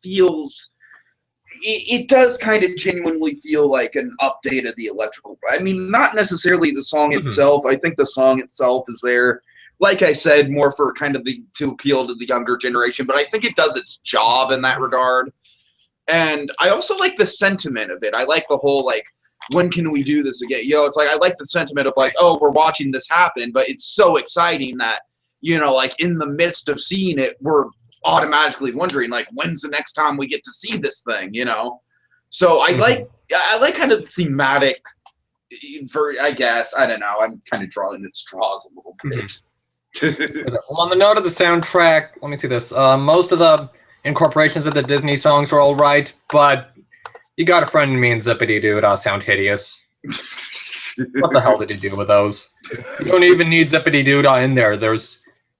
Speaker 1: does kind of genuinely feel like an update of the electrical. I mean, not necessarily the song itself. I think the song itself is there, like I said, more for kind of to appeal to the younger generation, but I think it does its job in that regard. And I also like the sentiment of it. I like the whole, like, when can we do this again? You know, it's like, I like the sentiment of like, oh, we're watching this happen, but it's so exciting that, you know, like in the midst of seeing it, we're automatically wondering like, when's the next time we get to see this thing, you know? So I like kind of the thematic, I guess, I don't know, I'm kind of drawing at straws a little bit.
Speaker 2: Well, on the note of the soundtrack, let me see this. Most of the incorporations of the Disney songs are all right, but You Got a Friend in Me and Zippity Doo sound hideous. What the hell did you do with those? You don't even need Zippity Doo in there. There's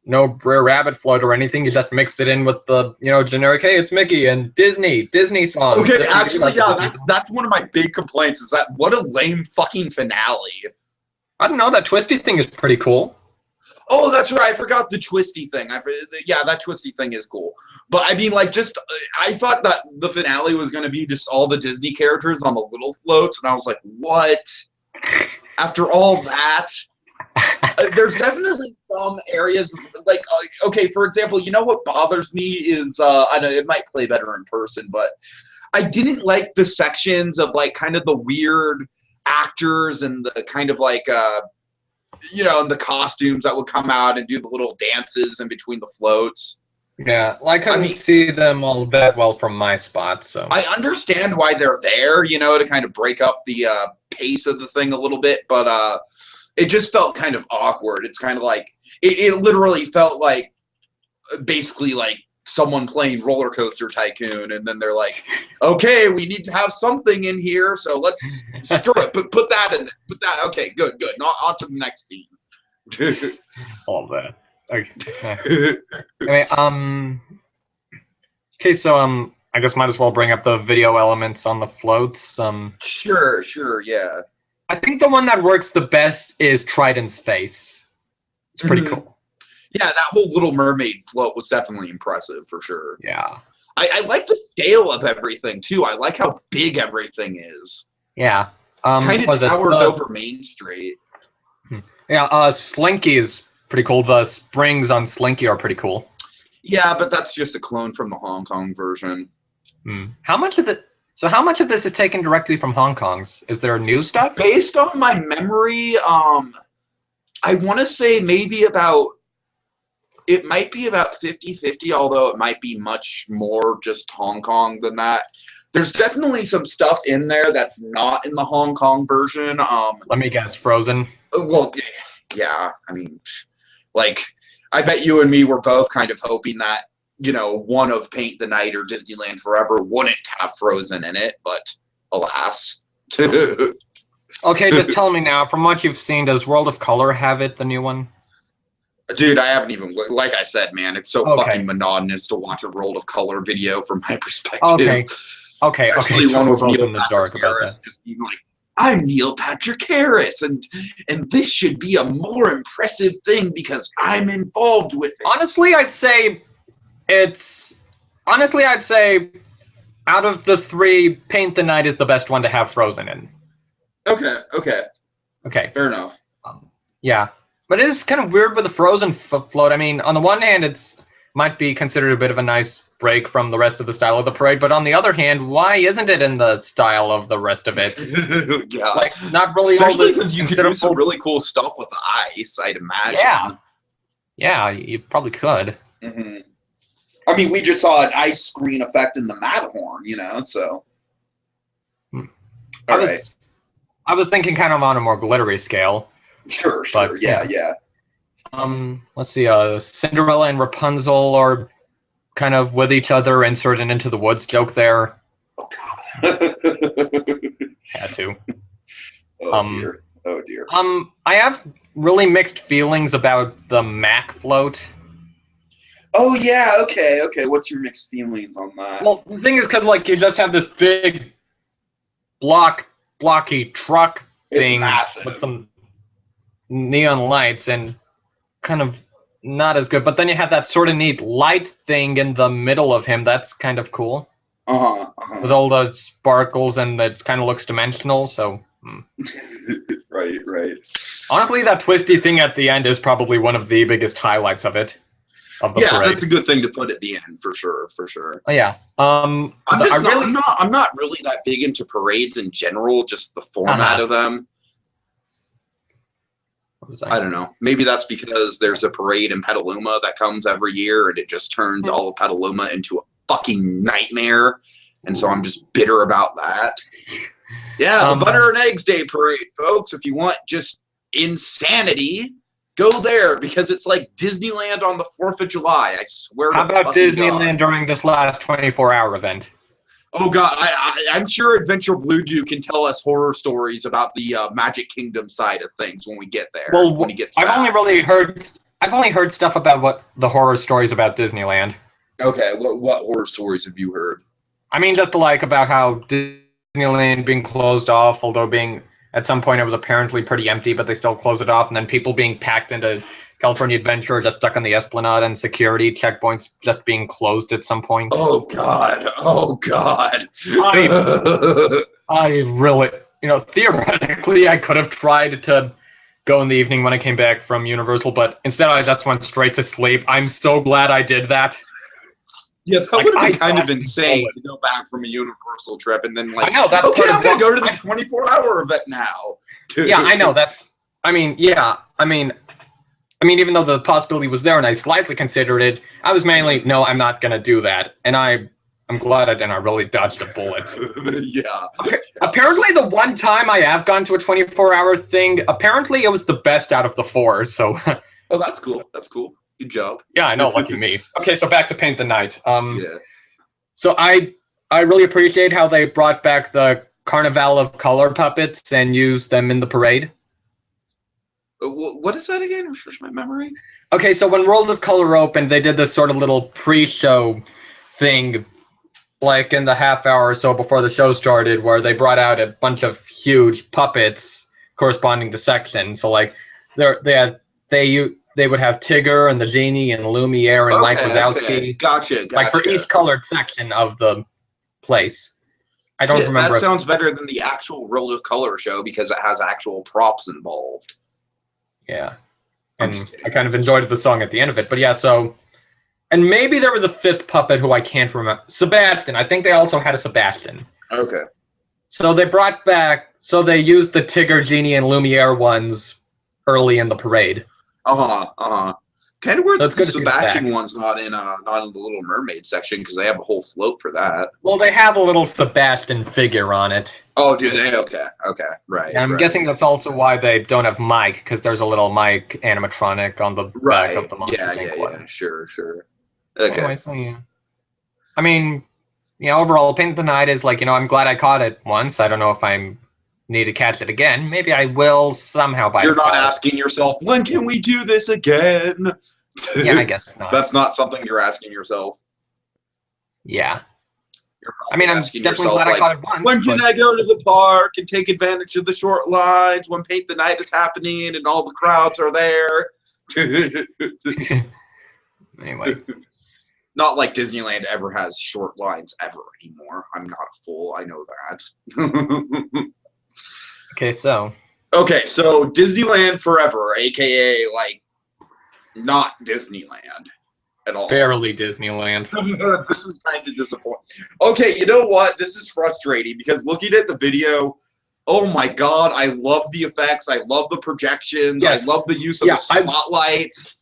Speaker 2: no Brer Rabbit float or anything. You just mix it in with the, you know, generic, hey, it's Mickey and Disney songs.
Speaker 1: Okay, actually, yeah, that's one of my big complaints is that what a lame fucking finale.
Speaker 2: I don't know, that twisty thing is pretty cool.
Speaker 1: Oh, that's right. I forgot the twisty thing. Yeah, that twisty thing is cool. But I mean, like, just I thought that the finale was going to be just all the Disney characters on the little floats, and I was like, what? After all that, there's definitely some areas like, okay, for example, you know what bothers me is I know it might play better in person, but I didn't like the sections of like kind of the weird actors and the kind of like you know, and the costumes that would come out and do the little dances in between the floats.
Speaker 2: Yeah, well, I couldn't see them all that well from my spot, so.
Speaker 1: I understand why they're there, you know, to kind of break up the pace of the thing a little bit, but it just felt kind of awkward. It's kind of like, it literally felt like basically like someone playing Roller Coaster Tycoon, and then they're like, okay, we need to have something in here, so let's screw it, put that in there, okay, good, on to the next scene.
Speaker 2: All that. Okay. Anyway, okay, so I guess might as well bring up the video elements on the floats.
Speaker 1: Sure, yeah.
Speaker 2: I think the one that works the best is Trident's face. It's pretty cool.
Speaker 1: Yeah, that whole Little Mermaid float was definitely impressive, for sure.
Speaker 2: Yeah.
Speaker 1: I like the scale of everything, too. I like how big everything is.
Speaker 2: Yeah.
Speaker 1: Kind of towers over Main Street.
Speaker 2: Yeah, Slinky is pretty cool. The springs on Slinky are pretty cool.
Speaker 1: Yeah, but that's just a clone from the Hong Kong version.
Speaker 2: How much of this is taken directly from Hong Kong's? Is there new stuff?
Speaker 1: Based on my memory, I want to say maybe it might be about 50-50, although it might be much more just Hong Kong than that. There's definitely some stuff in there that's not in the Hong Kong version.
Speaker 2: Let me guess, Frozen?
Speaker 1: Well, yeah, I mean, like, I bet you and me were both kind of hoping that, you know, one of Paint the Night or Disneyland Forever wouldn't have Frozen in it, but alas.
Speaker 2: Okay, just tell me now, from what you've seen, does World of Color have it, the new one?
Speaker 1: Dude, I haven't even, like I said, man, it's so
Speaker 2: Okay.
Speaker 1: fucking monotonous to watch a World of Color video from my perspective.
Speaker 2: Okay.
Speaker 1: Especially
Speaker 2: So
Speaker 1: one
Speaker 2: we're
Speaker 1: with
Speaker 2: both
Speaker 1: Neil
Speaker 2: in the
Speaker 1: Patrick
Speaker 2: dark about
Speaker 1: Harris
Speaker 2: that.
Speaker 1: just being like, I'm Neil Patrick Harris, and this should be a more impressive thing because I'm involved with it.
Speaker 2: Honestly, I'd say out of the three, Paint the Night is the best one to have Frozen in.
Speaker 1: Okay. Fair enough.
Speaker 2: Yeah. But it is kind of weird with the Frozen float. I mean, on the one hand, it's might be considered a bit of a nice break from the rest of the style of the parade, but on the other hand, why isn't it in the style of the rest of it?
Speaker 1: Yeah.
Speaker 2: Like, not really.
Speaker 1: Especially because you could do some really cool stuff with the ice, I'd imagine.
Speaker 2: Yeah, you probably could.
Speaker 1: Mm-hmm. I mean, we just saw an ice screen effect in the Matterhorn, so.
Speaker 2: I was thinking kind of on a more glittery scale.
Speaker 1: Sure.
Speaker 2: But,
Speaker 1: Yeah.
Speaker 2: Let's see. Cinderella and Rapunzel are kind of with each other, inserted into the woods joke there.
Speaker 1: Oh God.
Speaker 2: Had to.
Speaker 1: Oh dear.
Speaker 2: I have really mixed feelings about the Mac float.
Speaker 1: Oh yeah. Okay. What's your mixed feelings on that?
Speaker 2: Well, the thing is, because you just have this big blocky truck thing with some neon lights and kind of not as good. But then you have that sort of neat light thing in the middle of him. That's kind of cool. With all the sparkles, and it kind of looks dimensional. So.
Speaker 1: Right.
Speaker 2: Honestly, that twisty thing at the end is probably one of the biggest highlights of it. Parade.
Speaker 1: That's a good thing to put at the end for sure.
Speaker 2: Oh yeah. I'm
Speaker 1: not really that big into parades in general. Just the format of them. I don't know. Maybe that's because there's a parade in Petaluma that comes every year, and it just turns all of Petaluma into a fucking nightmare. And so I'm just bitter about that. Yeah, the Butter and Eggs Day Parade, folks. If you want just insanity, go there because it's like Disneyland on the 4th of July. I swear to God.
Speaker 2: How about Disneyland during this last 24-hour event?
Speaker 1: Oh God, I'm sure Adventure Blue Dew can tell us horror stories about the Magic Kingdom side of things when we get there.
Speaker 2: Well, I've only heard stuff about what the horror stories about Disneyland.
Speaker 1: Okay, what horror stories have you heard?
Speaker 2: I mean, just about how Disneyland being closed off, although at some point it was apparently pretty empty, but they still closed it off, and then people being packed into California Adventure, just stuck on the Esplanade, and security checkpoints just being closed at some point.
Speaker 1: Oh God!
Speaker 2: I really, theoretically, I could have tried to go in the evening when I came back from Universal, but instead I just went straight to sleep. I'm so glad I did that.
Speaker 1: Yeah, that would have been kind of insane to go back from a Universal trip and then
Speaker 2: I know, that's
Speaker 1: okay, I'm gonna go to the 24-hour event now. Dude.
Speaker 2: Yeah, I know. Even though the possibility was there and I slightly considered it, I was mainly, no, I'm not going to do that. And I'm glad I didn't. I really dodged a bullet.
Speaker 1: Yeah.
Speaker 2: Apparently, the one time I have gone to a 24-hour thing, apparently it was the best out of the 4, so...
Speaker 1: Oh, that's cool. Good job.
Speaker 2: Yeah, I know, lucky me. Okay, so back to Paint the Night.
Speaker 1: Yeah.
Speaker 2: So I really appreciate how they brought back the Carnival of Color puppets and used them in the parade.
Speaker 1: What is that again? Refresh my memory.
Speaker 2: Okay, so when World of Color opened, they did this sort of little pre-show thing, like in the half hour or so before the show started, where they brought out a bunch of huge puppets corresponding to sections. So like they would have Tigger and the Genie and Lumiere and Mike Wazowski.
Speaker 1: Okay. Gotcha.
Speaker 2: Like for each colored section of the place. I don't remember.
Speaker 1: That sounds better than the actual World of Color show because it has actual props involved.
Speaker 2: Yeah. And I kind of enjoyed the song at the end of it. But yeah, so... And maybe there was a 5th puppet who I can't remember. Sebastian. I think they also had a Sebastian.
Speaker 1: Okay.
Speaker 2: So they brought back... So they used the Tigger, Genie, and Lumiere ones early in the parade.
Speaker 1: Kind of weird that the Sebastian one's not in the Little Mermaid section because they have a whole float for that.
Speaker 2: Well, they have a little Sebastian figure on it.
Speaker 1: Oh, do they? Okay, right.
Speaker 2: And I'm guessing that's also why they don't have Mike, because there's a little Mike animatronic on the back of the Monster Inc. one.
Speaker 1: Sure. Okay.
Speaker 2: Anyway, so yeah. I mean, overall, Paint the Night is like, I'm glad I caught it once. I don't know if I'm need to catch it again, maybe I will somehow by
Speaker 1: You're not
Speaker 2: default.
Speaker 1: asking yourself, when can we do this again?
Speaker 2: Yeah, I guess not.
Speaker 1: That's not something you're asking yourself.
Speaker 2: Yeah.
Speaker 1: You're
Speaker 2: I mean, I'm
Speaker 1: asking
Speaker 2: definitely
Speaker 1: yourself,
Speaker 2: glad I
Speaker 1: like,
Speaker 2: caught it once.
Speaker 1: when can I go to the park and take advantage of the short lines when Paint the Night is happening and all the crowds are there?
Speaker 2: Anyway.
Speaker 1: Not like Disneyland ever has short lines ever anymore. I'm not a fool. I know that.
Speaker 2: Okay, so.
Speaker 1: Okay, so Disneyland Forever, aka like not Disneyland at all.
Speaker 2: Barely Disneyland.
Speaker 1: This is kind of disappointing. Okay, you know what? This is frustrating because looking at the video, oh my god, I love the effects. I love the projections.
Speaker 2: Yes.
Speaker 1: I love the use of the spotlights.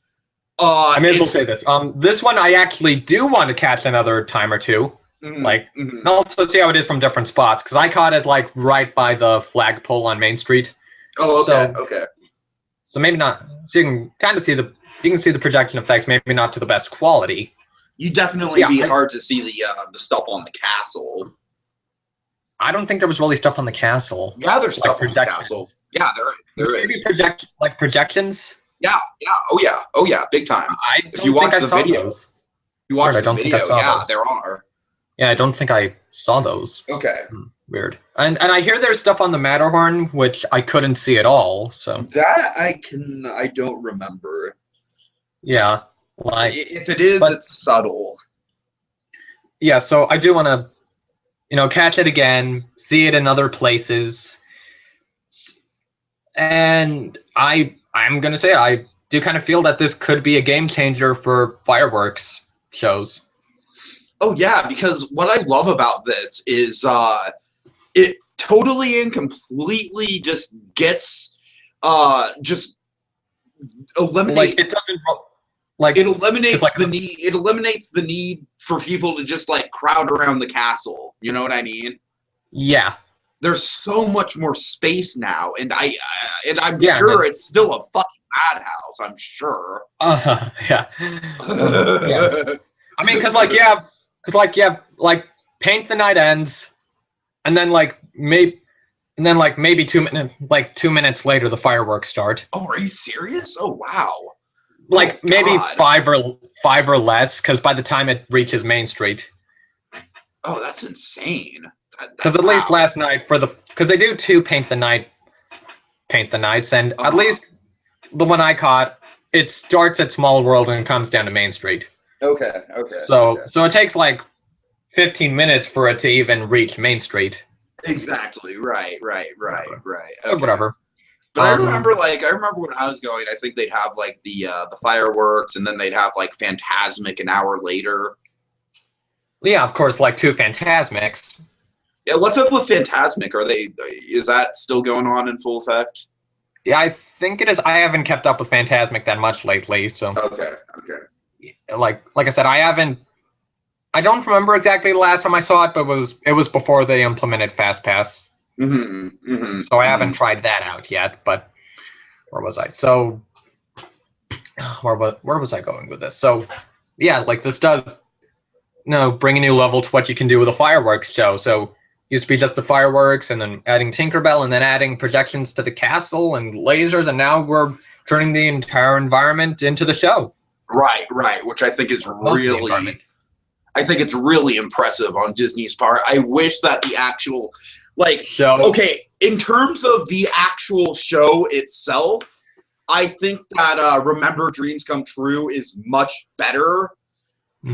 Speaker 2: I may as well say this. This one I actually do want to catch another time or two. And also see how it is from different spots, because I caught it like right by the flagpole on Main Street.
Speaker 1: Oh, okay, okay.
Speaker 2: So maybe not. So you can kind of see the projection effects, maybe not to the best quality.
Speaker 1: You definitely be hard to see the stuff on the castle.
Speaker 2: I don't think there was really stuff on the castle.
Speaker 1: Yeah, there's stuff on the castle. Yeah, there is.
Speaker 2: Maybe projections.
Speaker 1: Yeah, yeah, oh yeah, big time. If you watch the videos, you watch the video. Yeah, there are.
Speaker 2: Yeah, I don't think I saw those.
Speaker 1: Okay.
Speaker 2: Weird. And I hear there's stuff on the Matterhorn which I couldn't see at all. So
Speaker 1: that I don't remember.
Speaker 2: Yeah, like
Speaker 1: if it is, it's subtle.
Speaker 2: Yeah, so I do want to, catch it again, see it in other places, and I'm gonna say I do kind of feel that this could be a game changer for fireworks shows.
Speaker 1: Oh yeah, because what I love about this is it totally and completely just gets just eliminates.
Speaker 2: Like it doesn't.
Speaker 1: Like it eliminates the need. It eliminates the need for people to just like crowd around the castle. You know what I mean?
Speaker 2: Yeah.
Speaker 1: There's so much more space now, and I'm sure it's still a fucking madhouse. I'm sure.
Speaker 2: Yeah. Yeah. I mean, because Paint the Night ends, and then maybe 2 minutes later the fireworks start.
Speaker 1: Oh, are you serious? Oh wow.
Speaker 2: Like maybe five or less, because by the time it reaches Main Street.
Speaker 1: Oh, that's insane.
Speaker 2: Because at least last night because they do 2 Paint the Nights, and at least the one I caught, it starts at Small World and comes down to Main Street.
Speaker 1: Okay.
Speaker 2: So it takes like 15 minutes for it to even reach Main Street.
Speaker 1: Exactly. Right.
Speaker 2: Okay. Whatever.
Speaker 1: But I remember when I was going, I think they'd have like the fireworks, and then they'd have like Phantasmic an hour later.
Speaker 2: Yeah, of course, like 2 Phantasmics.
Speaker 1: Yeah, what's up with Phantasmic? Is that still going on in full effect?
Speaker 2: Yeah, I think it is. I haven't kept up with Phantasmic that much lately, so.
Speaker 1: Okay.
Speaker 2: Like I said, I don't remember exactly the last time I saw it, but it was before they implemented FastPass. So I haven't tried that out yet, but where was I? So where was I going with this? So yeah, like this does bring a new level to what you can do with a fireworks show. So used to be just the fireworks, and then adding Tinkerbell, and then adding projections to the castle and lasers, and now we're turning the entire environment into the show. Right,
Speaker 1: which I think is it's really impressive on Disney's part. I wish that the actual
Speaker 2: show.
Speaker 1: Okay, in terms of the actual show itself, I think that Remember Dreams Come True is much better.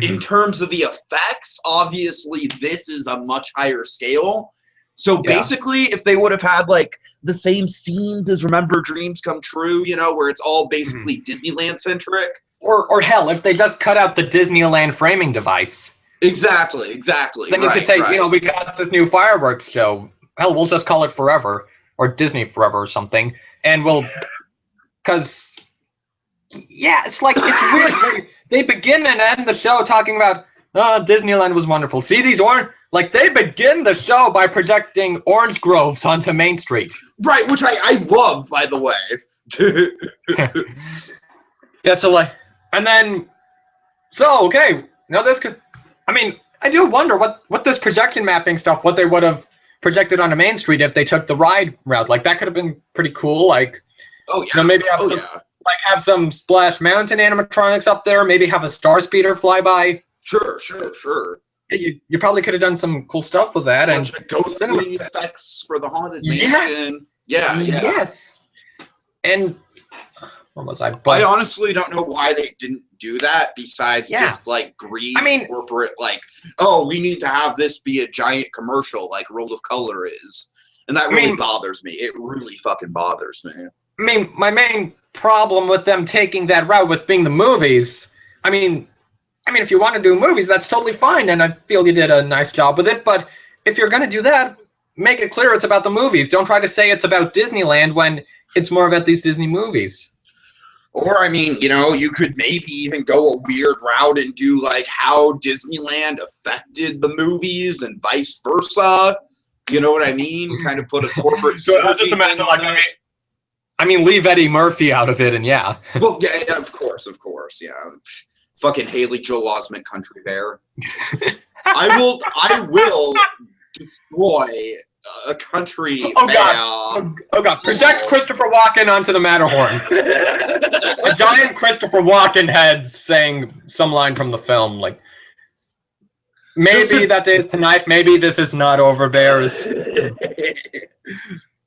Speaker 1: In terms of the effects, obviously this is a much higher scale. So basically, if they would have had like the same scenes as Remember Dreams Come True, where it's all basically Disneyland centric,
Speaker 2: or hell, if they just cut out the Disneyland framing device.
Speaker 1: Exactly.
Speaker 2: Then you could say, we got this new fireworks show. Hell, we'll just call it Forever, or Disney Forever or something, and because it's like it's weird. They begin and end the show talking about Disneyland was wonderful. See these they begin the show by projecting orange groves onto Main Street.
Speaker 1: Right, which I love, by the way.
Speaker 2: Yeah, okay. Now this could. I mean, I do wonder what this projection mapping stuff, what they would have projected onto Main Street if they took the ride route. Like that could have been pretty cool. Like,
Speaker 1: Oh yeah.
Speaker 2: you know, maybe have
Speaker 1: Oh
Speaker 2: some,
Speaker 1: yeah.
Speaker 2: like have some Splash Mountain animatronics up there. Maybe have a Star Speeder fly by.
Speaker 1: Sure.
Speaker 2: Yeah, you probably could have done some cool stuff with that.
Speaker 1: Bunch
Speaker 2: And
Speaker 1: of ghostly effects for the haunted
Speaker 2: Yes.
Speaker 1: mansion. Yeah.
Speaker 2: yes. And where was I?
Speaker 1: I
Speaker 2: But
Speaker 1: honestly don't know why they didn't do that besides
Speaker 2: Yeah.
Speaker 1: just like greed,
Speaker 2: I mean-
Speaker 1: corporate, like, oh, we need to have this be a giant commercial like World of Color is. And that really
Speaker 2: mean-
Speaker 1: bothers me. It really fucking bothers me.
Speaker 2: I mean, my main problem with them taking that route with being the movies, I mean, if you want to do movies, that's totally fine, and I feel you did a nice job with it. But if you're gonna do that, make it clear it's about the movies. Don't try to say it's about Disneyland when it's more about these Disney movies.
Speaker 1: Or, I mean, you know, you could maybe even go a weird route and do like how Disneyland affected the movies and vice versa. You know what I mean? Kind of put a corporate synergy thing on it.
Speaker 2: I mean, leave Eddie Murphy out of it, and yeah.
Speaker 1: Well, yeah, of course, yeah. Fucking Haley Joel Osment country bear. I will destroy a country
Speaker 2: Oh
Speaker 1: bear.
Speaker 2: god! Oh god! Project Christopher Walken onto the Matterhorn. A giant Christopher Walken head saying some line from the film, like maybe that day is tonight. Maybe this is not over, bears.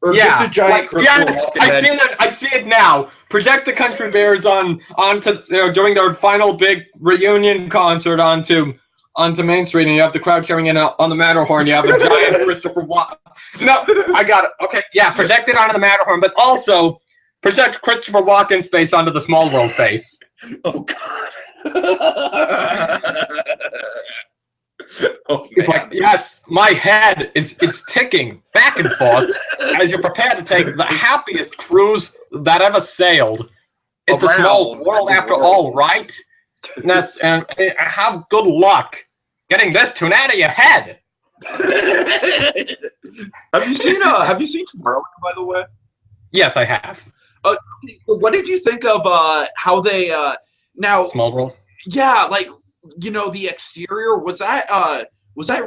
Speaker 1: Or
Speaker 2: Yeah,
Speaker 1: just a giant Christopher Walken head.
Speaker 2: I see it now. Project the Country Bears onto during their final big reunion concert onto Main Street, and you have the crowd cheering in on the Matterhorn. You have a giant Christopher Walken. No, I got it. Okay, yeah, project it onto the Matterhorn, but also project Christopher Walken's face onto the Small World face.
Speaker 1: Oh god. Oh,
Speaker 2: He's like, yes, my head it's ticking back and forth as you're prepared to take the happiest cruise that ever sailed. It's a small world after all, right? And have good luck getting this tune out of your head.
Speaker 1: Have you seen Tomorrowland, by the way?
Speaker 2: Yes, I have.
Speaker 1: What did you think of how they now?
Speaker 2: Small World.
Speaker 1: Yeah, like, you know, the exterior was that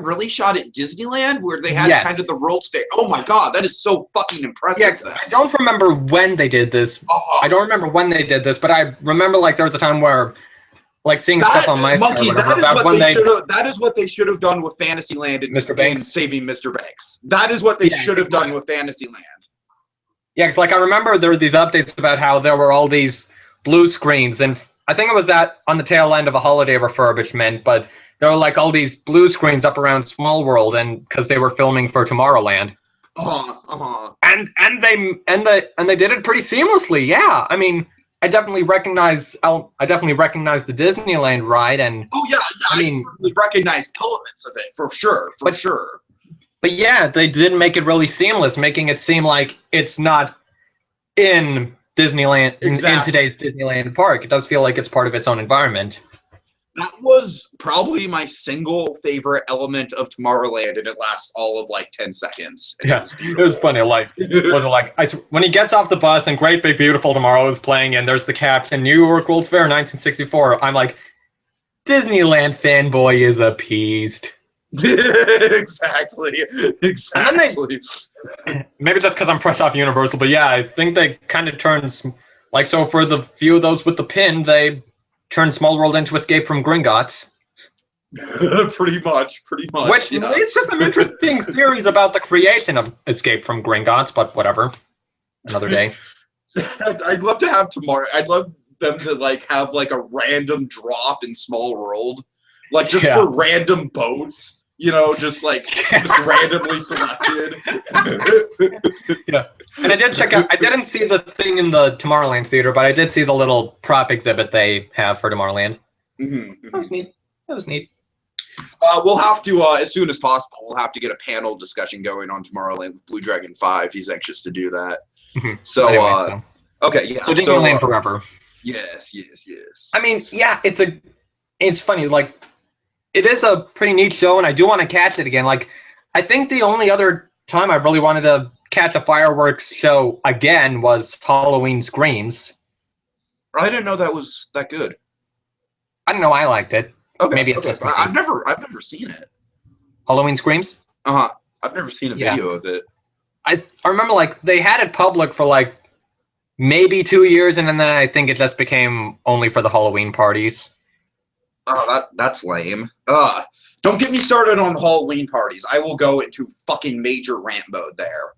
Speaker 1: really shot at Disneyland where they had
Speaker 2: Yes.
Speaker 1: kind of the World's Fair? Oh my god, that is so fucking impressive.
Speaker 2: Yeah, I don't remember when they did this.
Speaker 1: Oh,
Speaker 2: I don't remember when they did this, but I remember like there was a time where, like, seeing stuff on my
Speaker 1: Monkey,
Speaker 2: or whatever,
Speaker 1: that is what they should have done with Fantasyland and
Speaker 2: Mr. Banks.
Speaker 1: and Saving Mr. Banks. That is what they should have done with Fantasyland.
Speaker 2: Yeah, cause like I remember there were these updates about how there were all these blue screens, and I think it was on the tail end of a holiday refurbishment, but there were like all these blue screens up around Small World, and because they were filming for Tomorrowland. And they did it pretty seamlessly. Yeah, I mean, I definitely recognize the Disneyland ride, and
Speaker 1: Oh yeah,
Speaker 2: I mean,
Speaker 1: certainly recognize elements of it for sure, sure.
Speaker 2: But yeah, they did make it really seamless, making it seem like it's not in Disneyland in today's Disneyland park. It does feel like it's part of its own environment.
Speaker 1: That was probably my single favorite element of Tomorrowland, and it lasts all of like 10 seconds.
Speaker 2: Yeah, it was funny. Like, was it like when he gets off the bus and Great Big Beautiful Tomorrow is playing, and there's the caption New York World's Fair 1964. I'm like, Disneyland fanboy is appeased.
Speaker 1: Exactly.
Speaker 2: And then maybe just because I'm fresh off Universal, but yeah, I think they kind of turned like, so for the few of those with the pin, they turned Small World into Escape from Gringotts.
Speaker 1: pretty much.
Speaker 2: Which
Speaker 1: yeah.
Speaker 2: leads to some interesting theories about the creation of Escape from Gringotts, but whatever. Another day.
Speaker 1: I'd love to have tomorrow. I'd love them to like have like a random drop in Small World, like just for random boats. You know, just randomly selected.
Speaker 2: Yeah, and I did check out. I didn't see the thing in the Tomorrowland theater, but I did see the little prop exhibit they have for Tomorrowland.
Speaker 1: Mm-hmm.
Speaker 2: That was neat.
Speaker 1: We'll have to, as soon as possible, we'll have to get a panel discussion going on Tomorrowland with Blue Dragon 5. He's anxious to do that.
Speaker 2: Mm-hmm.
Speaker 1: So,
Speaker 2: anyway,
Speaker 1: okay, yeah.
Speaker 2: So Disneyland forever.
Speaker 1: Yes.
Speaker 2: I mean, yeah, it's funny, like, it is a pretty neat show, and I do want to catch it again. Like, I think the only other time I really wanted to catch a fireworks show again was Halloween Screams.
Speaker 1: I didn't know that was that good.
Speaker 2: I don't know, I liked it.
Speaker 1: Okay,
Speaker 2: Maybe it's just me.
Speaker 1: I've never seen it.
Speaker 2: Halloween Screams?
Speaker 1: I I've never seen a
Speaker 2: Yeah.
Speaker 1: video of it.
Speaker 2: I remember like they had it public for like maybe 2 years, and then I think it just became only for the Halloween parties.
Speaker 1: Oh, that's lame. Don't get me started on the Halloween parties. I will go into fucking major rant mode there.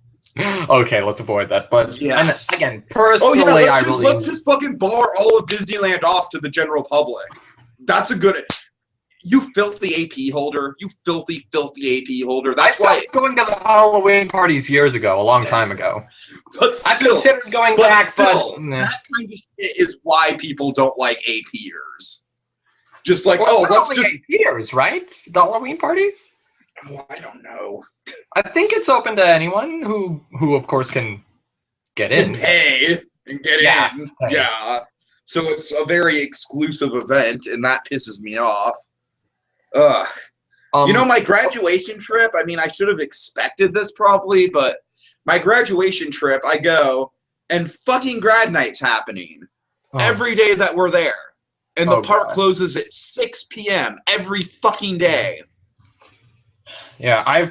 Speaker 2: Okay, let's avoid that. But
Speaker 1: Yes.
Speaker 2: and again, personally,
Speaker 1: let's just fucking bar all of Disneyland off to the general public. That's a good. You filthy AP holder. You filthy AP holder. That's
Speaker 2: I stopped going to the Halloween parties years ago, a long time ago.
Speaker 1: But still,
Speaker 2: I considered going back, but
Speaker 1: that kind of shit is why people don't like APers. Just like,
Speaker 2: well,
Speaker 1: let's just
Speaker 2: APers, right? The Halloween parties.
Speaker 1: Oh, I don't know.
Speaker 2: I think it's open to anyone who of course can get in.
Speaker 1: Pay and get in.
Speaker 2: Pay.
Speaker 1: Yeah. So it's a very exclusive event, and that pisses me off. Ugh. My graduation trip, I mean, I should have expected this probably, but my graduation trip, I go, and fucking grad night's happening every day that we're there. And the park closes at 6 p.m. every fucking day.
Speaker 2: Yeah,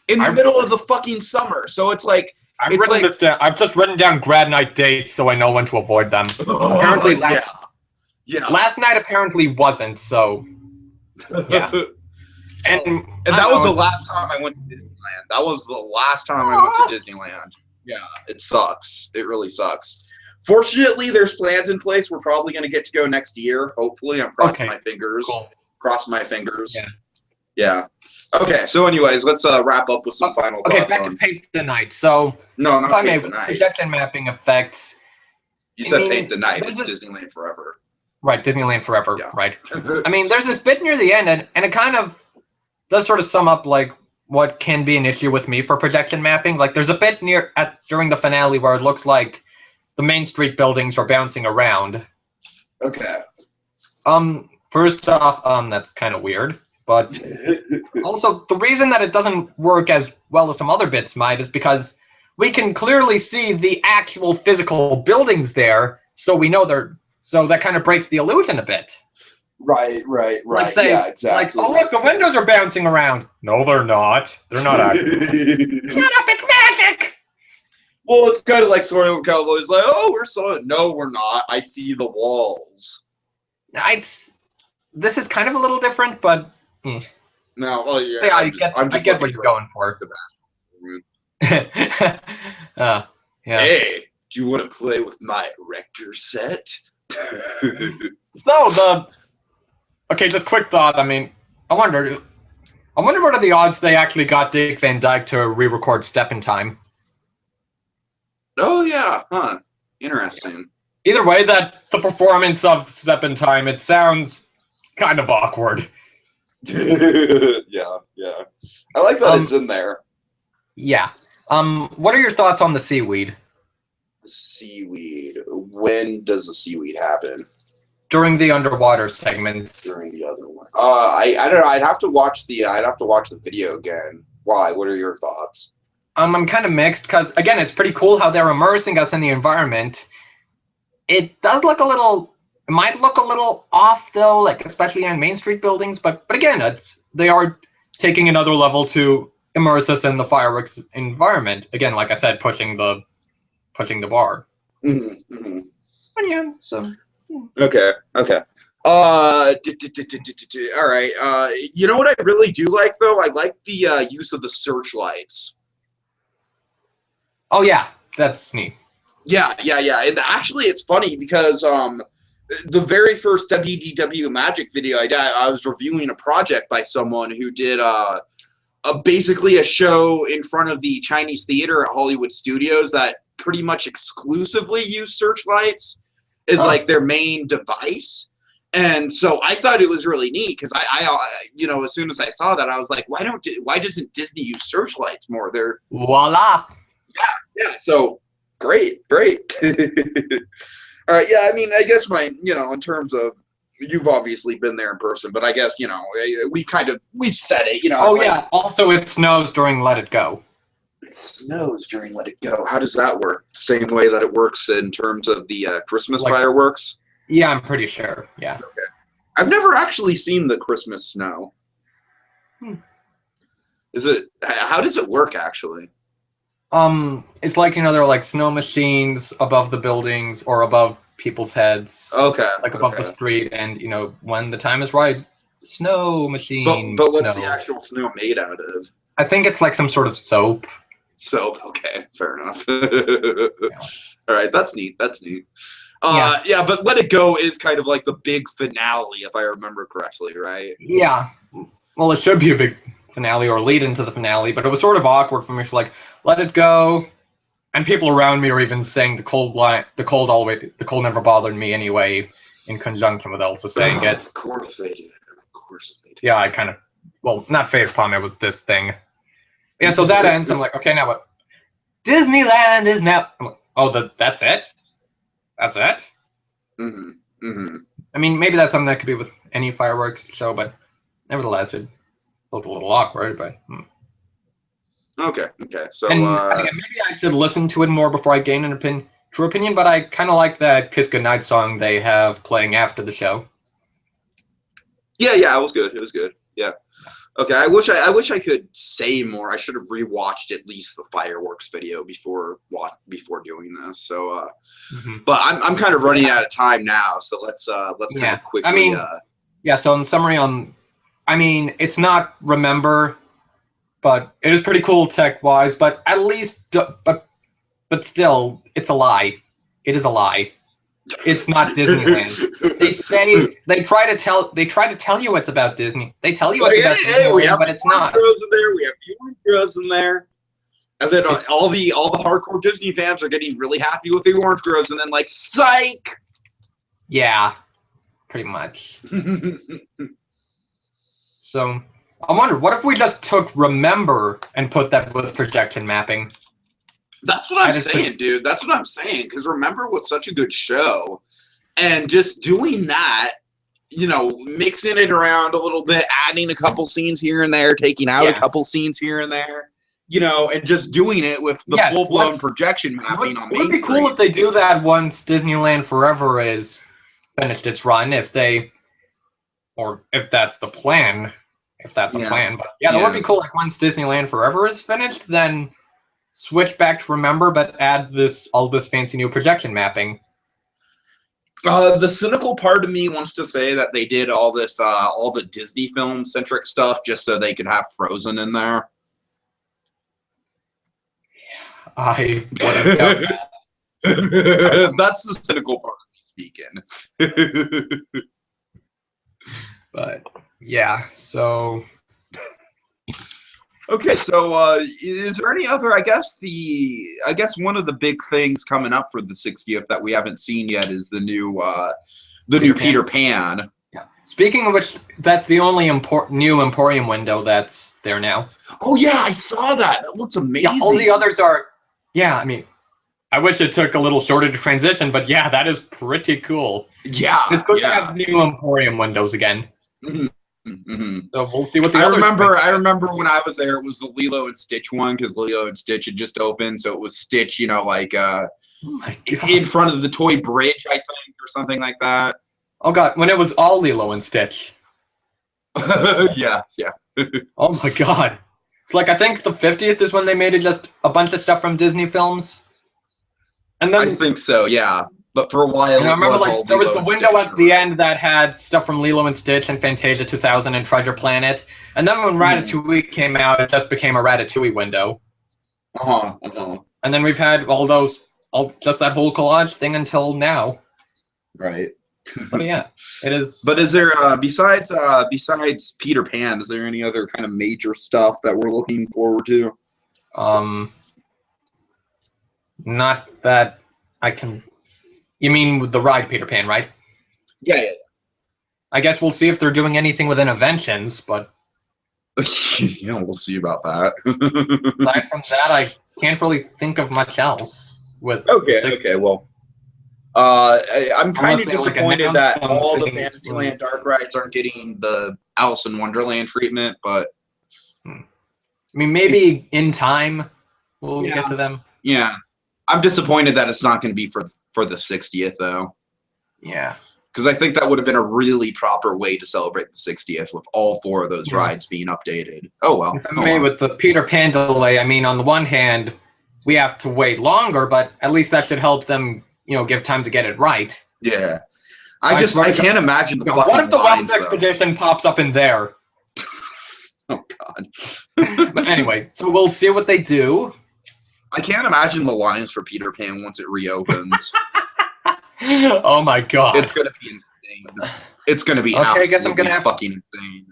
Speaker 1: in the middle of the fucking summer. So it's like
Speaker 2: I've written this down. I've just written down grad night dates so I know when to avoid them. Apparently, last night apparently wasn't. So yeah, and
Speaker 1: that was the last time I went to Disneyland. That was the last time I went to Disneyland. Yeah, it sucks. It really sucks. Fortunately, there's plans in place. We're probably going to get to go next year. Hopefully, I'm crossing my fingers.
Speaker 2: Cool.
Speaker 1: Cross my fingers.
Speaker 2: Yeah.
Speaker 1: Okay. So, anyways, let's wrap up with some final thoughts.
Speaker 2: Okay, back to Paint the Night. So,
Speaker 1: no, not Paint the Night.
Speaker 2: Projection mapping effects.
Speaker 1: You said Paint the Night. It's Disneyland Forever.
Speaker 2: Right, Disneyland Forever.
Speaker 1: Yeah.
Speaker 2: Right. I mean, there's this bit near the end, and it kind of does sort of sum up like what can be an issue with me for projection mapping. Like, there's a bit during the finale where it looks like the Main Street buildings are bouncing around.
Speaker 1: Okay.
Speaker 2: First off, that's kind of weird. But also, the reason that it doesn't work as well as some other bits might is because we can clearly see the actual physical buildings there, so we know they're. So that kind of breaks the illusion a bit.
Speaker 1: Right.
Speaker 2: Like say,
Speaker 1: yeah, exactly.
Speaker 2: Like, oh look, the windows are bouncing around. No, they're not. They're not actually. Shut up! It's magic.
Speaker 1: Well, it's kind of like sort of Cowboys, like, we're so. No, we're not. I see the walls.
Speaker 2: This is kind of a little different, but.
Speaker 1: No,
Speaker 2: I get what you're going for. Yeah.
Speaker 1: Hey, do you want to play with my Erector set?
Speaker 2: Okay, just quick thought. I mean, I wonder what are the odds they actually got Dick Van Dyke to re-record Step in Time.
Speaker 1: Oh yeah, huh? Interesting.
Speaker 2: Either way, the performance of Step in Time, it sounds kind of awkward.
Speaker 1: yeah. I like that it's in there.
Speaker 2: Yeah. What are your thoughts on the seaweed?
Speaker 1: The seaweed. When does the seaweed happen?
Speaker 2: During the underwater segments.
Speaker 1: During the other one. I don't know. I'd have to watch the video again. Why? What are your thoughts?
Speaker 2: I'm kind of mixed because again, it's pretty cool how they're immersing us in the environment. It does look a little. It might look a little off though, like especially on Main Street buildings. But again, they are taking another level to immerse us in the fireworks environment. Again, like I said, pushing the bar.
Speaker 1: Mm-hmm.
Speaker 2: And yeah, so.
Speaker 1: Okay. All right. You know what I really do like though? I like the use of the searchlights.
Speaker 2: Oh yeah, that's neat.
Speaker 1: Yeah. And actually, it's funny because the very first WDW Magic video I was reviewing a project by someone who did basically a show in front of the Chinese theater at Hollywood Studios that pretty much exclusively used searchlights as like their main device. And so I thought it was really neat because I as soon as I saw that, I was like, why doesn't Disney use searchlights more? They're
Speaker 2: voila.
Speaker 1: Yeah. So great. All right. Yeah. I mean, I guess in terms of, you've obviously been there in person, but I guess, we've said it,
Speaker 2: Oh yeah. Also, it snows during Let It Go.
Speaker 1: It snows during Let It Go. How does that work? Same way that it works in terms of the Christmas fireworks?
Speaker 2: Yeah, I'm pretty sure. Yeah.
Speaker 1: Okay. I've never actually seen the Christmas snow. Is it? How does it work actually?
Speaker 2: It's like, there are like snow machines above the buildings or above people's heads.
Speaker 1: Okay.
Speaker 2: Like above the street, and when the time is right, snow machine.
Speaker 1: But what's
Speaker 2: snow.
Speaker 1: the actual snow made out of?
Speaker 2: I think it's like some sort of soap.
Speaker 1: Soap. Okay, fair enough.
Speaker 2: Yeah.
Speaker 1: All right, that's neat. That's neat. Yeah, but Let It Go is kind of like the big finale, if I remember correctly, right?
Speaker 2: Yeah. Well, it should be a big finale or lead into the finale, but it was sort of awkward for me to like let it go, and people around me are even saying the cold never bothered me anyway, in conjunction with Elsa saying it.
Speaker 1: Of course they did. Of course they did.
Speaker 2: Yeah, I kind of, well, not facepalm, it was this thing. Yeah, so that ends. I'm like, okay, now what? Disneyland is now. I'm like, oh, that's it? That's it? I mean, maybe that's something that could be with any fireworks show, but nevertheless, it looked a little awkward. But
Speaker 1: Okay. So
Speaker 2: and maybe I should listen to it more before I gain an true opinion. But I kind of like that "Kiss Goodnight" song they have playing after the show.
Speaker 1: Yeah, it was good. It was good. Yeah. Okay, I wish I could say more. I should have rewatched at least the fireworks video before doing this. So, but I'm kind of running out of time now. So let's kind of quickly.
Speaker 2: I mean, yeah. So in summary, I mean, it's not Remember, but it is pretty cool tech-wise. But at least, but still, it's a lie. It is a lie. It's not Disneyland. They try to tell you it's about Disney. They tell you it's about Disneyland, but it's not.
Speaker 1: Groves in there. We have orange groves in there, and then all the hardcore Disney fans are getting really happy with the orange groves, and then like psych.
Speaker 2: Yeah, pretty much. So I wonder, what if we just took Remember and put that with projection mapping?
Speaker 1: That's what I'm saying, dude. That's what I'm saying. Because Remember was such a good show. And just doing that, mixing it around a little bit, adding a couple scenes here and there, taking out a couple scenes here and there, and just doing it with the full-blown projection mapping on Main Street.
Speaker 2: It would be cool if they do that once Disneyland Forever is finished its run, if that's the plan. If that's a plan. But yeah, that would be cool. Like once Disneyland Forever is finished, then switch back to Remember, but add all this fancy new projection mapping.
Speaker 1: The cynical part of me wants to say that they did all this, all the Disney film centric stuff just so they could have Frozen in there.
Speaker 2: I wouldn't doubt that.
Speaker 1: That's the cynical part of me speaking.
Speaker 2: But yeah, so.
Speaker 1: Okay, so is there any other? I guess one of the big things coming up for the 60th that we haven't seen yet is the new Peter Pan.
Speaker 2: Yeah. Speaking of which, that's the only new Emporium window that's there now.
Speaker 1: Oh yeah, I saw that. That looks amazing.
Speaker 2: Yeah, all the others are. Yeah, I mean, I wish it took a little shorter to transition, but yeah, that is pretty cool.
Speaker 1: Yeah,
Speaker 2: it's good to have new Emporium windows again. So we'll see what the
Speaker 1: I remember when I was there, it was the Lilo and Stitch one because Lilo and Stitch had just opened, so it was Stitch, in front of the toy bridge, I think, or something like that.
Speaker 2: Oh god, when it was all Lilo and Stitch.
Speaker 1: Yeah.
Speaker 2: Oh my god. It's like, I think the 50th is when they made it just a bunch of stuff from Disney films. And then
Speaker 1: I think so, yeah. But for a while,
Speaker 2: I remember there was the window at the end that had stuff from Lilo and Stitch and Fantasia 2000 and Treasure Planet. And then when Ratatouille came out, it just became a Ratatouille window. And then we've had just that whole collage thing until now.
Speaker 1: Right.
Speaker 2: So yeah, it is.
Speaker 1: But is there besides Peter Pan, is there any other kind of major stuff that we're looking forward to?
Speaker 2: Not that I can. You mean with the ride Peter Pan, right?
Speaker 1: Yeah.
Speaker 2: I guess we'll see if they're doing anything with Interventions, but
Speaker 1: yeah, we'll see about that.
Speaker 2: aside from that, I can't really think of much else.
Speaker 1: Okay. Well, I'm kind of disappointed that all the Fantasyland dark rides aren't getting the Alice in Wonderland treatment, but
Speaker 2: I mean, maybe in time we'll get to them.
Speaker 1: Yeah, I'm disappointed that it's not going to be for the 60th though.
Speaker 2: Yeah,
Speaker 1: Because I think that would have been a really proper way to celebrate the 60th with all 4 of those rides being updated. Oh, well.
Speaker 2: If I may, with the Peter Pan delay, I mean, on the one hand, we have to wait longer, but at least that should help them, give time to get it right.
Speaker 1: Yeah. I can't imagine the fucking
Speaker 2: What if the
Speaker 1: lines,
Speaker 2: Wealth Expedition pops up in there?
Speaker 1: Oh, God.
Speaker 2: But anyway, so we'll see what they do.
Speaker 1: I can't imagine the lines for Peter Pan once it reopens.
Speaker 2: Oh, my God.
Speaker 1: It's going to be insane. It's going to be absolutely fucking insane.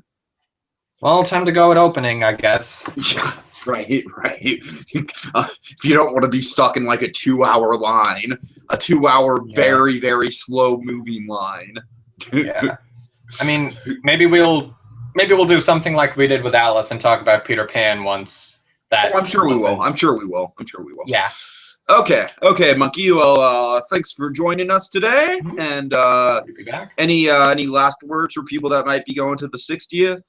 Speaker 2: Well, time to go at opening, I guess.
Speaker 1: Yeah, right. If you don't want to be stuck in like a 2-hour line, a 2-hour very, very slow moving line.
Speaker 2: Yeah. I mean, maybe we'll do something like we did with Alice and talk about Peter Pan once that.
Speaker 1: Oh, I'm sure we will.
Speaker 2: Yeah.
Speaker 1: Okay, Monkey. Well, thanks for joining us today. And
Speaker 2: You'll be back.
Speaker 1: any last words for people that might be going to the 60th?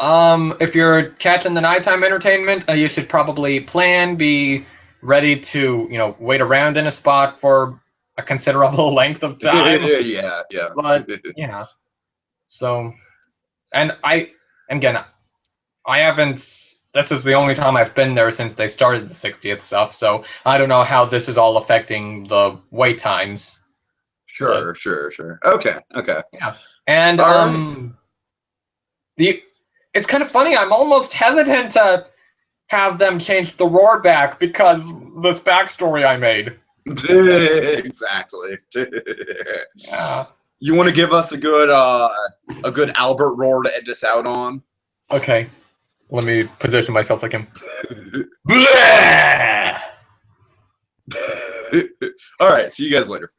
Speaker 2: If you're catching the nighttime entertainment, you should probably be ready to, wait around in a spot for a considerable length of time.
Speaker 1: Yeah.
Speaker 2: But, so, and I haven't, this is the only time I've been there since they started the 60th stuff, so I don't know how this is all affecting the wait times.
Speaker 1: Sure. Okay.
Speaker 2: Yeah. And, it's kind of funny. I'm almost hesitant to have them change the roar back because this backstory I made.
Speaker 1: Exactly.
Speaker 2: Yeah.
Speaker 1: You want to give us a good Albert roar to end us out on?
Speaker 2: Okay. Let me position myself like him.
Speaker 1: All right. See you guys later.